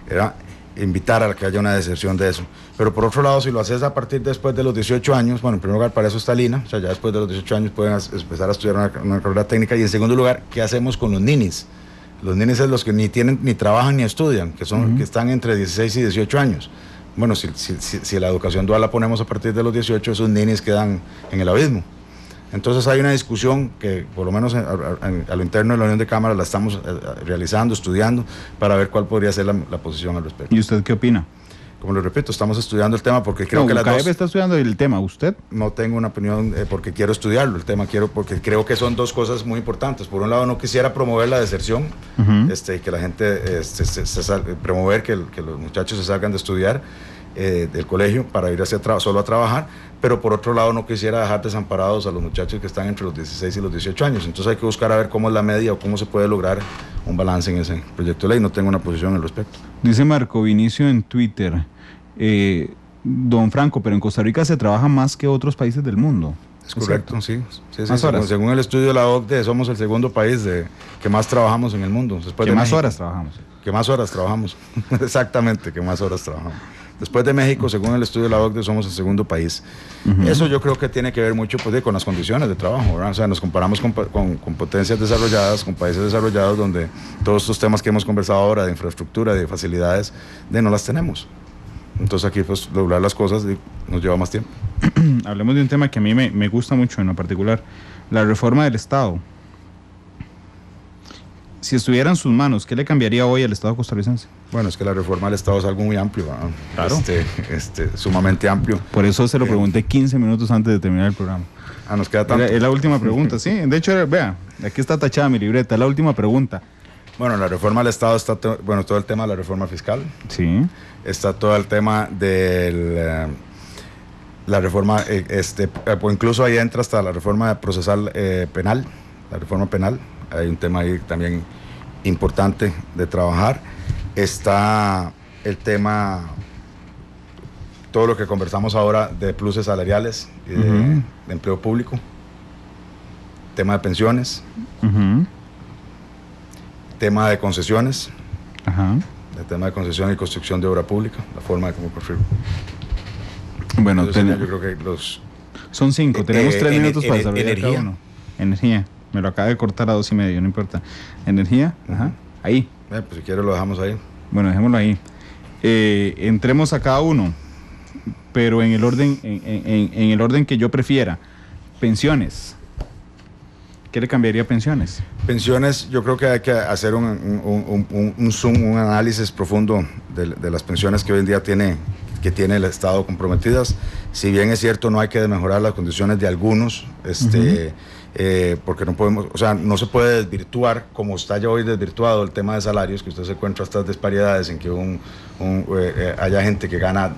Era invitar a que haya una deserción de eso. Pero por otro lado, si lo haces a partir después de los 18 años, bueno, en primer lugar, para eso está Lina, o sea, ya después de los 18 años pueden empezar a estudiar una carrera técnica. Y en segundo lugar, ¿qué hacemos con los ninis? Los ninis es los que ni trabajan ni estudian, que están entre 16 y 18 años. Bueno, si la educación dual la ponemos a partir de los 18, esos ninis quedan en el abismo. Entonces hay una discusión que por lo menos a lo interno de la Unión de Cámaras la estamos realizando, estudiando, para ver cuál podría ser la posición al respecto. ¿Y usted qué opina? Como lo repito, estamos estudiando el tema porque creo que las dos... está estudiando el tema, ¿usted? No tengo una opinión porque quiero estudiarlo, el tema porque creo que son dos cosas muy importantes. Por un lado, no quisiera promover la deserción, y que la gente, promover que los muchachos se salgan de estudiar del colegio para ir solo a trabajar, pero por otro lado no quisiera dejar desamparados a los muchachos que están entre los 16 y los 18 años. Entonces hay que buscar a ver cómo es la media o cómo se puede lograr un balance en ese proyecto de ley. No tengo una posición al respecto. Dice Marco Vinicio en Twitter, don Franco, pero en Costa Rica se trabaja más que otros países del mundo. Es correcto, sí. Según el estudio de la OCDE, somos el segundo país que más trabajamos en el mundo. ¿Qué más horas trabajamos? Que más horas trabajamos. Exactamente, que más horas trabajamos. Después de México, según el estudio de la OCDE, somos el segundo país. Eso yo creo que tiene que ver mucho pues, con las condiciones de trabajo, ¿verdad? O sea, nos comparamos con potencias desarrolladas, con países desarrollados donde todos estos temas que hemos conversado ahora de infraestructura, de facilidades, no las tenemos. Entonces aquí pues lograr las cosas nos lleva más tiempo. Hablemos de un tema que a mí me gusta mucho en lo particular, la reforma del Estado. Si estuviera en sus manos, ¿qué le cambiaría hoy al Estado costarricense? Bueno, es que la reforma del Estado es algo muy amplio, ¿no? Claro. Sumamente amplio. Por eso se lo pregunté 15 minutos antes de terminar el programa. Nos queda tanto. Es la última pregunta, sí. De hecho, vea, aquí está tachada mi libreta, es la última pregunta. Bueno, la reforma del Estado está, todo el tema de la reforma fiscal. Sí. Está todo el tema de la reforma, pues incluso ahí entra hasta la reforma procesal penal, la reforma penal. Hay un tema ahí también importante de trabajar. Está el tema, todo lo que conversamos ahora de pluses salariales y de empleo público, tema de pensiones, tema de concesiones, el tema de concesión y construcción de obra pública, la forma de cómo construir. Bueno, yo creo que son 5, tenemos 3 minutos para desarrollar energía. cada uno. Energía. Me lo acaba de cortar a 2:30, no importa. Energía, ahí. Pues si quiere lo dejamos ahí. Bueno, dejémoslo ahí. Entremos a cada uno, pero en el orden, en el orden que yo prefiera. Pensiones. ¿Qué le cambiaría a pensiones? Pensiones, yo creo que hay que hacer un análisis profundo de las pensiones que hoy en día tiene el Estado comprometidas. Si bien es cierto, no hay que mejorar las condiciones de algunos, porque no podemos, o sea, no se puede desvirtuar, como está ya hoy desvirtuado el tema de salarios, que usted se encuentra estas disparidades en que haya gente que gana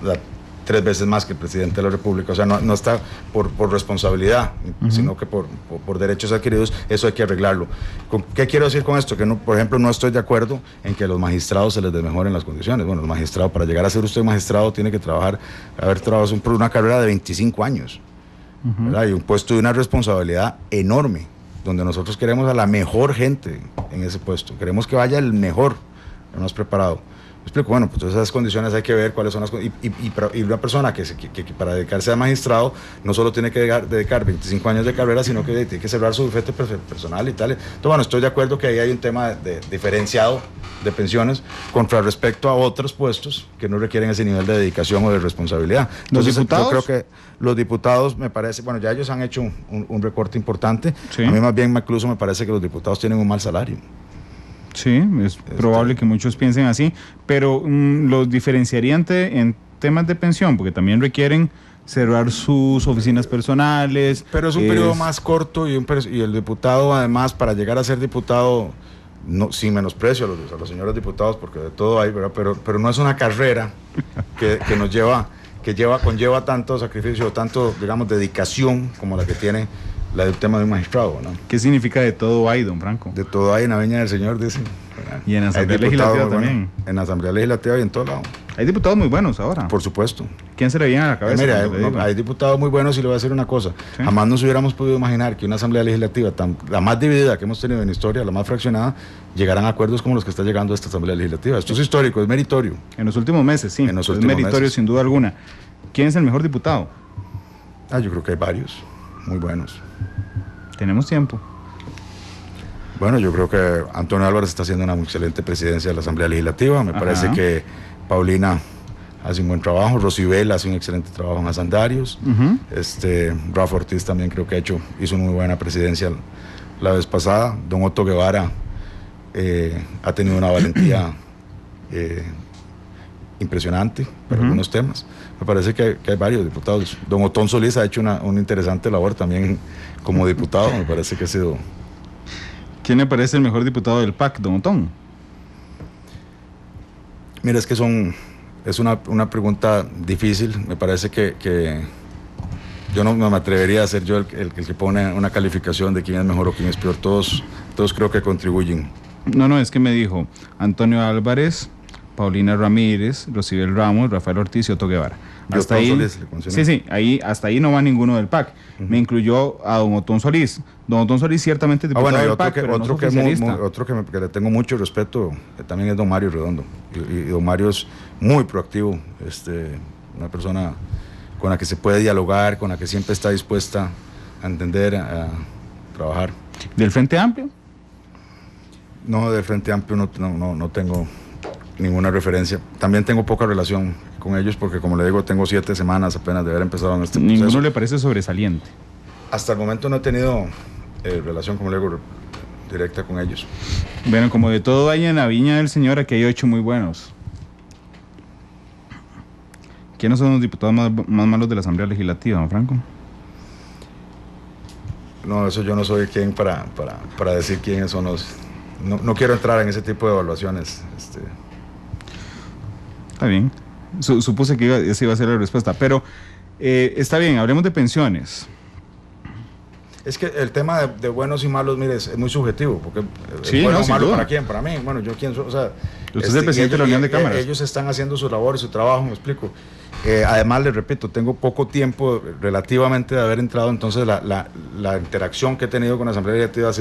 3 veces más que el presidente de la República. O sea, no está por responsabilidad, sino que por derechos adquiridos. Eso hay que arreglarlo. ¿Qué quiero decir con esto? Que, por ejemplo, no estoy de acuerdo en que a los magistrados se les desmejoren las condiciones. Bueno, los magistrados, para llegar a ser usted magistrado, tiene que haber trabajado por una carrera de 25 años. ¿Verdad? Y un puesto de una responsabilidad enorme, donde nosotros queremos a la mejor gente en ese puesto. Queremos que vaya el mejor, el más preparado. Me explico, bueno, pues todas esas condiciones hay que ver cuáles son las condiciones. Y una persona que para dedicarse a magistrado no solo tiene que dedicar 25 años de carrera, sino que tiene que cerrar su bufete personal y tal. Entonces, bueno, estoy de acuerdo que ahí hay un tema de diferenciado de pensiones contra respecto a otros puestos que no requieren ese nivel de dedicación o de responsabilidad. Entonces, ¿los diputados? Yo creo que los diputados, me parece, bueno, ya ellos han hecho un recorte importante. Sí. A mí más bien incluso me parece que los diputados tienen un mal salario. Sí, es probable que muchos piensen así, pero los diferenciarían en temas de pensión, porque también requieren cerrar sus oficinas personales. Pero es un periodo más corto y el diputado, además, para llegar a ser diputado, no, sin menosprecio a los señores diputados, porque de todo hay, ¿verdad? Pero no es una carrera que conlleva tanto sacrificio, tanto, digamos, dedicación como la que tiene el tema de un magistrado, ¿no? ¿Qué significa de todo hay, don Franco? De todo hay en la viña del Señor, dicen. Y en la Asamblea Legislativa también. En la Asamblea Legislativa y en todo lado. Hay diputados muy buenos ahora. Por supuesto. ¿Quién se le viene a la cabeza? Mire, hay diputados muy buenos y le voy a decir una cosa. ¿Sí? Jamás nos hubiéramos podido imaginar que una asamblea legislativa, la más dividida que hemos tenido en la historia, la más fraccionada, llegaran a acuerdos como los que está llegando a esta asamblea legislativa. Esto es histórico, es meritorio. En los últimos meses, sí. Es meritorio sin duda alguna. ¿Quién es el mejor diputado? Yo creo que hay varios muy buenos. Tenemos tiempo. Bueno, yo creo que Antonio Álvarez está haciendo una excelente presidencia de la Asamblea Legislativa. Me parece que Paulina hace un buen trabajo. Rosibel hace un excelente trabajo en Hacendarios. Rafa Ortiz también creo que hizo una muy buena presidencia la vez pasada. Don Otto Guevara ha tenido una valentía impresionante para algunos temas. Me parece que hay varios diputados. Don Otón Solís ha hecho una interesante labor también como diputado. Me parece que ha sido... ¿Quién le parece el mejor diputado del PAC, don Otón? Mira, es que es una pregunta difícil. Me parece que yo no me atrevería a ser yo el que pone una calificación de quién es mejor o quién es peor. Todos creo que contribuyen. No, es que me dijo Antonio Álvarez, Paulina Ramírez, Rosibel Ramos, Rafael Ortiz y Otto Guevara. Hasta ahí, hasta ahí no va ninguno del PAC. Me incluyó a don Otón Solís. Don Otón Solís ciertamente es diputado del PAC, pero no socialista. Otro que le tengo mucho respeto también es don Mario Redondo. Y don Mario es muy proactivo, una persona con la que se puede dialogar, con la que siempre está dispuesta a entender, a trabajar. ¿Del Frente Amplio? No, del Frente Amplio no tengo ninguna referencia. También tengo poca relación con ellos porque, como le digo, tengo 7 semanas apenas de haber empezado en este proceso. ¿Ninguno le parece sobresaliente? Hasta el momento no he tenido relación, como le digo, directa con ellos. Bueno, como de todo hay en la viña del Señor, aquí hay 8 muy buenos. ¿Quiénes son los diputados más malos de la Asamblea Legislativa, don Franco? No, eso yo no soy quien para decir quiénes son los... No quiero entrar en ese tipo de evaluaciones. Está bien. Supuse que esa iba a ser la respuesta, pero está bien, hablemos de pensiones. Es que el tema de buenos y malos, mire, es muy subjetivo, porque sí, es bueno o malo para quién, para mí. Bueno, yo quién soy, o sea... Usted es el presidente de la Unión de Cámaras. Ellos están haciendo su labor y su trabajo, me explico. Además, les repito, tengo poco tiempo relativamente de haber entrado, entonces la interacción que he tenido con la Asamblea Legislativa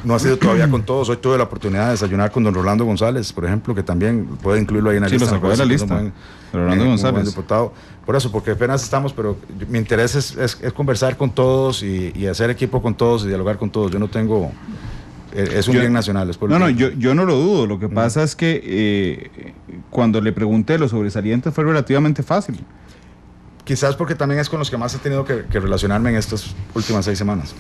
no ha sido todavía con todos. Hoy tuve la oportunidad de desayunar con don Rolando González, por ejemplo, que también puede incluirlo ahí en la lista. Sí, lo sacó de la lista. Rolando González. Buen diputado. Por eso, porque apenas estamos, pero mi interés es conversar con todos y hacer equipo con todos y dialogar con todos. Yo no tengo... Es un bien nacional. Yo no lo dudo. Lo que pasa es que cuando le pregunté lo sobresaliente fue relativamente fácil. Quizás porque también es con los que más he tenido que relacionarme en estas últimas 6 semanas.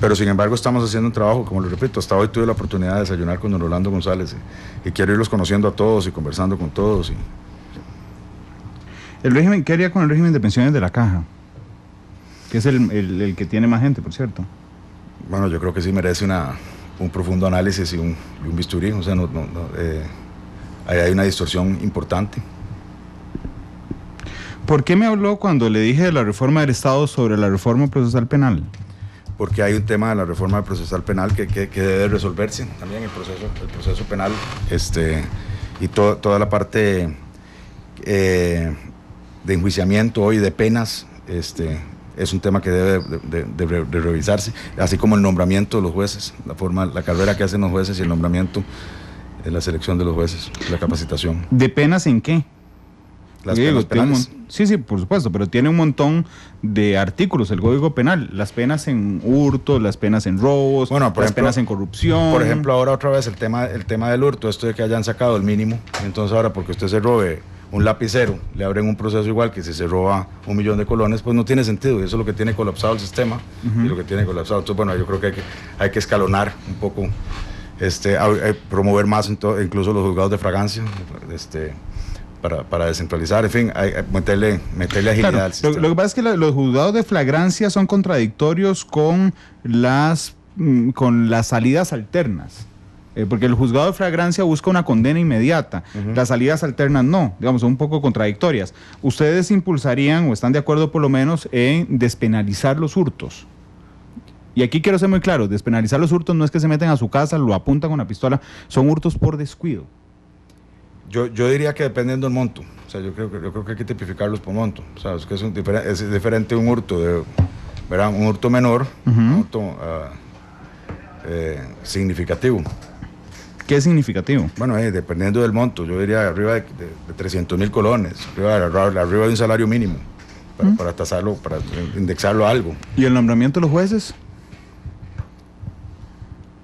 Pero sin embargo estamos haciendo un trabajo, como le repito, hasta hoy tuve la oportunidad de desayunar con don Rolando González y quiero irlos conociendo a todos y conversando con todos. ¿Qué haría con el régimen de pensiones de la Caja? Que es el que tiene más gente, por cierto. Bueno, yo creo que sí merece un profundo análisis y un bisturí. O sea, ahí hay una distorsión importante. ¿Por qué me habló cuando le dije de la reforma del Estado sobre la reforma procesal penal? Porque hay un tema de la reforma procesal penal que debe resolverse también, el proceso penal, y toda la parte de enjuiciamiento hoy de penas, es un tema que debe de revisarse, así como el nombramiento de los jueces, la carrera que hacen los jueces y el nombramiento, la selección de los jueces, la capacitación. ¿De penas en qué? Las penas penales. Sí, por supuesto, pero tiene un montón de artículos el Código Penal, las penas en hurto, las penas en robos, penas en corrupción. Por ejemplo, ahora otra vez el tema del hurto, esto de que hayan sacado el mínimo, entonces ahora porque usted se robe un lapicero, le abren un proceso igual que si se roba 1 millón de colones, pues no tiene sentido, y eso es lo que tiene colapsado el sistema, y lo que tiene colapsado. Entonces, bueno, yo creo que hay que escalonar un poco, promover más incluso los juzgados de fragancia, para descentralizar, en fin, meterle agilidad al sistema. Lo que pasa es que los juzgados de flagrancia son contradictorios con las salidas alternas. Porque el juzgado de flagrancia busca una condena inmediata, las salidas alternas no, digamos, son un poco contradictorias. ¿Ustedes impulsarían o están de acuerdo por lo menos en despenalizar los hurtos? Y aquí quiero ser muy claro, despenalizar los hurtos no es que se meten a su casa, lo apuntan con una pistola, son hurtos por descuido. Yo diría que dependiendo del monto. O sea, yo creo que hay que tipificarlos por monto. O sea, es que es diferente un hurto de, ¿verdad? Un hurto menor, un hurto significativo. ¿Qué es significativo? Bueno, dependiendo del monto, yo diría arriba de 300,000 colones, arriba de un salario mínimo, para tasarlo, para indexarlo a algo. ¿Y el nombramiento de los jueces?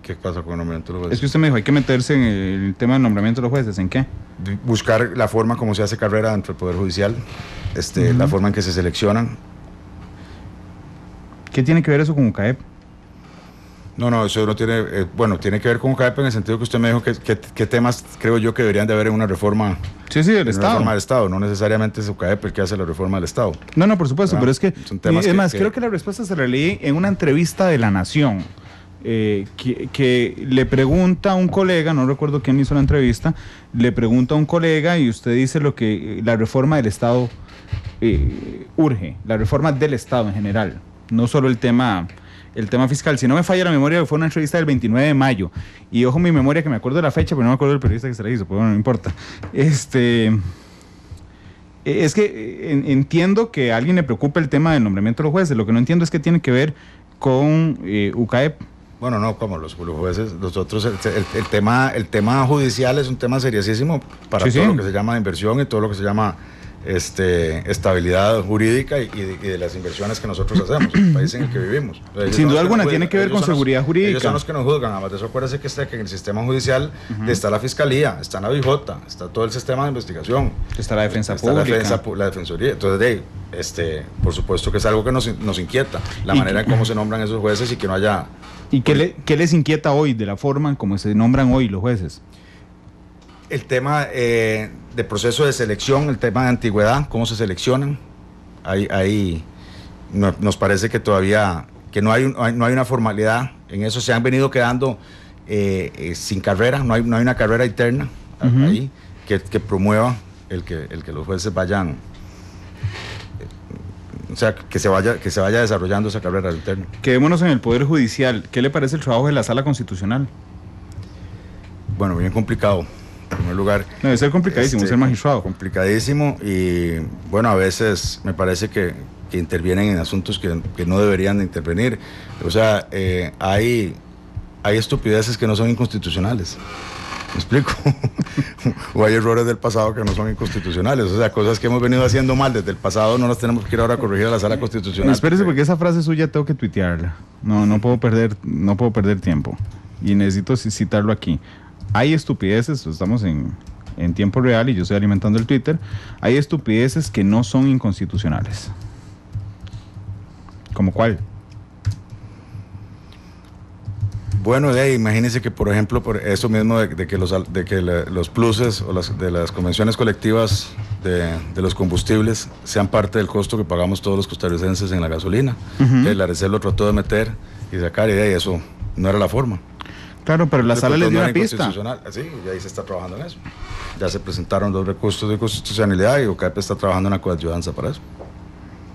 ¿Qué pasa con el nombramiento de los jueces? Es que usted me dijo, hay que meterse en el tema del nombramiento de los jueces. ¿En qué? Buscar la forma como se hace carrera dentro del Poder Judicial, la forma en que se seleccionan. ¿Qué tiene que ver eso con UCAEP? No, eso no tiene, tiene que ver con UCAEP en el sentido que usted me dijo que temas creo yo que deberían de haber en una reforma. Sí, del Estado. Reforma del Estado, no necesariamente es UCAEP el que hace la reforma del Estado. No, por supuesto, pero es que, creo que la respuesta se la leí en una entrevista de La Nación, que le pregunta a un colega, no recuerdo quién hizo la entrevista, le pregunta a un colega y usted dice lo que la reforma del Estado urge, la reforma del Estado en general, no solo el tema fiscal. Si no me falla la memoria, fue una entrevista del 29 de mayo. Y ojo mi memoria, que me acuerdo de la fecha, pero no me acuerdo del periodista que se la hizo, pero bueno, no importa. Es que entiendo que a alguien le preocupa el tema del nombramiento de los jueces. Lo que no entiendo es que tiene que ver con UCAEP. Bueno, no, como los jueces, nosotros, el tema judicial es un tema seriosísimo para todo lo que se llama inversión y todo lo que se llama estabilidad jurídica y de las inversiones que nosotros hacemos, el país en el que vivimos. Sin duda alguna tiene que ver con seguridad jurídica. Ellos son los que nos juzgan. Además de eso, acuérdese que en el sistema judicial está la Fiscalía, está la BIJ, está todo el sistema de investigación, está la defensa pública, la Defensoría. Entonces, por supuesto que es algo que nos inquieta, la manera en cómo se nombran esos jueces y que no haya... ¿Y qué les inquieta hoy de la forma en cómo se nombran hoy los jueces? El tema de proceso de selección, el tema de antigüedad, cómo se seleccionan. Ahí nos parece que todavía no hay una formalidad en eso. Se han venido quedando sin carrera, no hay una carrera interna ahí que promueva el que los jueces vayan, o sea, que se vaya desarrollando esa carrera interna. Quedémonos en el Poder Judicial. ¿Qué le parece el trabajo de la Sala Constitucional? Bueno, bien complicado. En primer lugar, debe ser complicadísimo ser magistrado. Complicadísimo y bueno, a veces me parece que intervienen en asuntos que no deberían de intervenir. O sea, hay estupideces que no son inconstitucionales. ¿Me explico? O hay errores del pasado que no son inconstitucionales. O sea, cosas que hemos venido haciendo mal desde el pasado no las tenemos que ir ahora a corregir a la Sala Constitucional. Espérese, porque esa frase suya tengo que tuitearla. No puedo perder tiempo. Y necesito citarlo aquí. Hay estupideces, estamos en tiempo real y yo estoy alimentando el Twitter, hay estupideces que no son inconstitucionales. ¿Cómo cuál? Bueno, imagínense que, por ejemplo, por eso mismo de que los pluses o de las convenciones colectivas de los combustibles sean parte del costo que pagamos todos los costarricenses en la gasolina. El Arecel lo trató de meter y sacar, y eso no era la forma. Claro, pero la sala les dio una pista. Sí, y ahí se está trabajando en eso. Ya se presentaron 2 recursos de constitucionalidad y UCAEP está trabajando en la coayudanza para eso.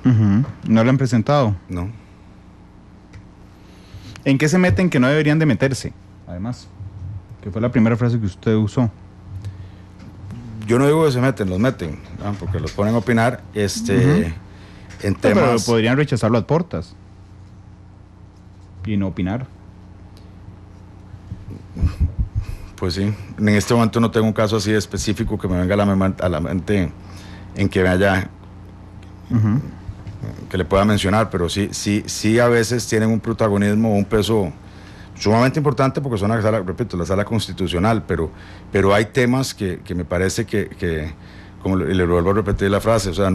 ¿No lo han presentado? No. ¿En qué se meten que no deberían de meterse? Además, que fue la primera frase que usted usó. Yo no digo que se meten, los meten, ¿no? Porque los ponen a opinar en temas... Pero podrían rechazarlo a portas y no opinar. Pues sí, en este momento no tengo un caso así específico que me venga a la mente en que me haya que le pueda mencionar, pero sí a veces tienen un protagonismo o un peso sumamente importante porque son la sala constitucional, pero hay temas que me parece que como le vuelvo a repetir la frase, o sea,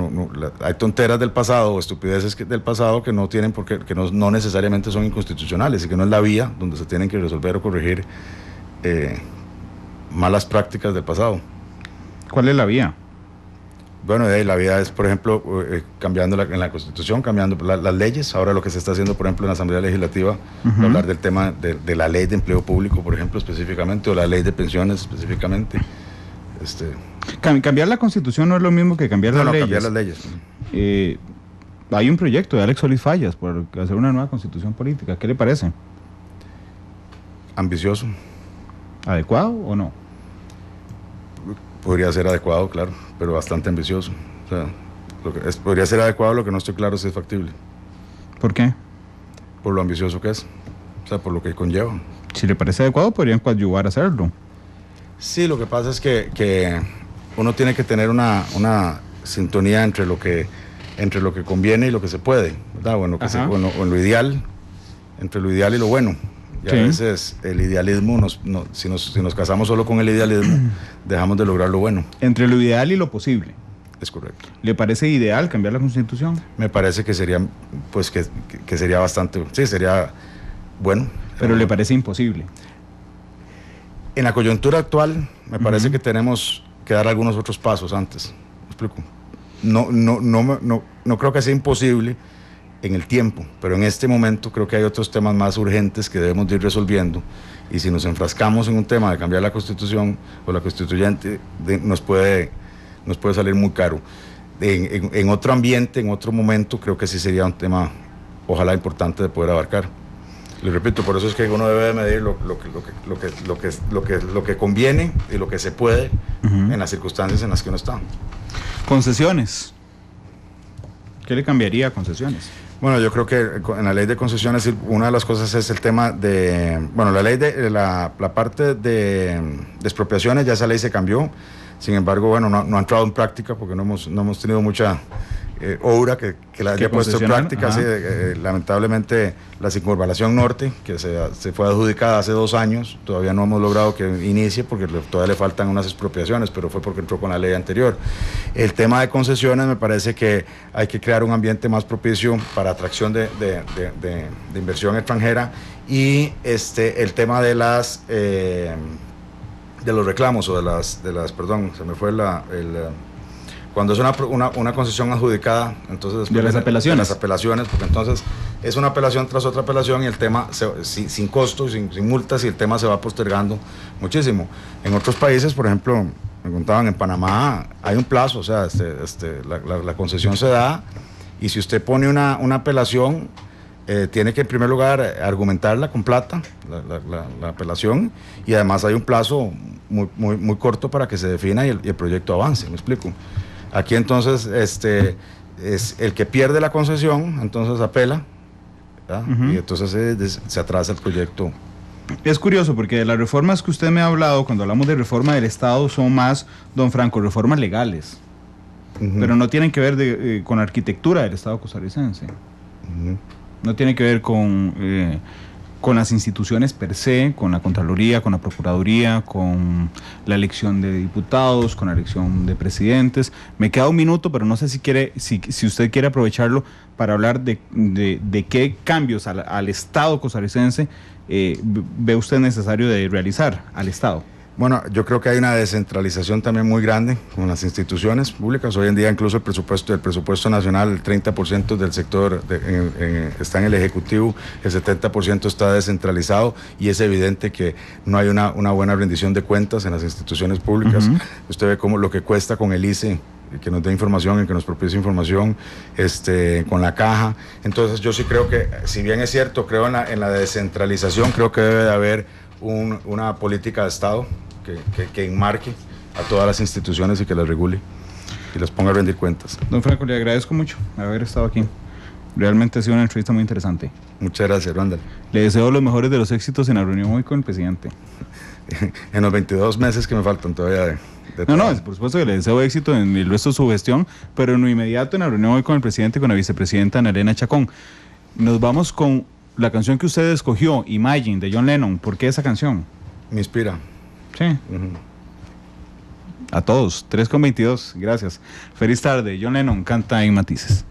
hay tonteras del pasado o estupideces del pasado que no tienen que no necesariamente son inconstitucionales y que no es la vía donde se tienen que resolver o corregir malas prácticas del pasado. ¿Cuál es la vía? Bueno, la vía es, por ejemplo, cambiando en la Constitución, cambiando las leyes. Ahora lo que se está haciendo, por ejemplo, en la Asamblea Legislativa, hablar del tema de la ley de empleo público, por ejemplo, específicamente, o la ley de pensiones específicamente. Cambiar la Constitución no es lo mismo que cambiar las leyes. Cambiar las leyes. Hay un proyecto de Alex Solís Fallas por hacer una nueva Constitución política. ¿Qué le parece? Ambicioso. ¿Adecuado o no? Podría ser adecuado, claro, pero bastante ambicioso. O sea, podría ser adecuado, lo que no estoy claro si es factible. ¿Por qué? Por lo ambicioso que es, o sea, por lo que conlleva. Si le parece adecuado, podrían coadyuvar a hacerlo. Sí, lo que pasa es que uno tiene que tener una sintonía entre lo que conviene y lo que se puede, ¿verdad? O en lo ideal, entre lo ideal y lo bueno. Y sí. A veces el idealismo, si nos casamos solo con el idealismo, dejamos de lograr lo bueno. Entre lo ideal y lo posible. Es correcto. ¿Le parece ideal cambiar la Constitución? Me parece que sería, pues que sería bastante, sí, sería bueno. Pero ¿le parece imposible? En la coyuntura actual, me parece que tenemos que dar algunos otros pasos antes. ¿Me explico? No creo que sea imposible en el tiempo, pero en este momento creo que hay otros temas más urgentes que debemos de ir resolviendo, y si nos enfrascamos en un tema de cambiar la Constitución o la constituyente, nos puede salir muy caro. En otro ambiente, en otro momento, creo que sí sería un tema, ojalá, importante de poder abarcar. Le repito, por eso es que uno debe de medir lo que conviene y lo que se puede en las circunstancias en las que uno está. Concesiones. ¿Qué le cambiaría a concesiones? Bueno, yo creo que en la ley de concesiones una de las cosas es el tema de, bueno, la ley de la parte de expropiaciones, ya esa ley se cambió. Sin embargo, bueno, no ha entrado en práctica porque no hemos tenido mucha obra que la haya puesto en práctica. Sí, lamentablemente la circunvalación norte, que se fue adjudicada hace 2 años, todavía no hemos logrado que inicie porque todavía le faltan unas expropiaciones, pero fue porque entró con la ley anterior. El tema de concesiones, me parece que hay que crear un ambiente más propicio para atracción de inversión extranjera, y el tema de los reclamos o de las perdón, se me fue cuando es una concesión adjudicada, entonces de las apelaciones. De las apelaciones, porque entonces es una apelación tras otra apelación y el tema sin costo, sin multas, y el tema se va postergando muchísimo. En otros países, por ejemplo, me contaban, en Panamá hay un plazo, o sea, la concesión se da, y si usted pone una apelación, tiene que en primer lugar argumentarla con plata, la apelación, y además hay un plazo muy corto para que se defina y el proyecto avance. ¿Me explico? Aquí entonces es el que pierde la concesión, entonces apela, y entonces se atrasa el proyecto. Es curioso porque de las reformas que usted me ha hablado, cuando hablamos de reforma del Estado, son más, don Franco, reformas legales, pero no tienen que ver con la arquitectura del Estado costarricense. No tiene que ver con las instituciones per se, con la Contraloría, con la Procuraduría, con la elección de diputados, con la elección de presidentes. Me queda 1 minuto, pero no sé si usted quiere aprovecharlo para hablar de qué cambios al Estado costarricense ve usted necesario de realizar al Estado. Bueno, yo creo que hay una descentralización también muy grande con las instituciones públicas. Hoy en día incluso el presupuesto nacional, el 30% del sector está en el Ejecutivo, el 70% está descentralizado, y es evidente que no hay una buena rendición de cuentas en las instituciones públicas. Usted ve cómo lo que cuesta con el ICE, que nos dé información, en que nos propicie información, con la caja. Entonces yo sí creo que, si bien es cierto, creo en la descentralización, creo que debe de haber una política de Estado que enmarque a todas las instituciones y que las regule y las ponga a rendir cuentas. Don Franco, le agradezco mucho haber estado aquí. Realmente ha sido una entrevista muy interesante. Muchas gracias, Randall. Le deseo los mejores de los éxitos en la reunión hoy con el presidente. En los 22 meses que me faltan todavía No, por supuesto que le deseo éxito en el resto de su gestión, pero en lo inmediato en la reunión hoy con el presidente y con la vicepresidenta Ana Elena Chacón. Nos vamos con la canción que usted escogió, Imagine, de John Lennon. ¿Por qué esa canción? Me inspira. Sí. A todos, 3:22, gracias. Feliz tarde, John Lennon canta en Matices.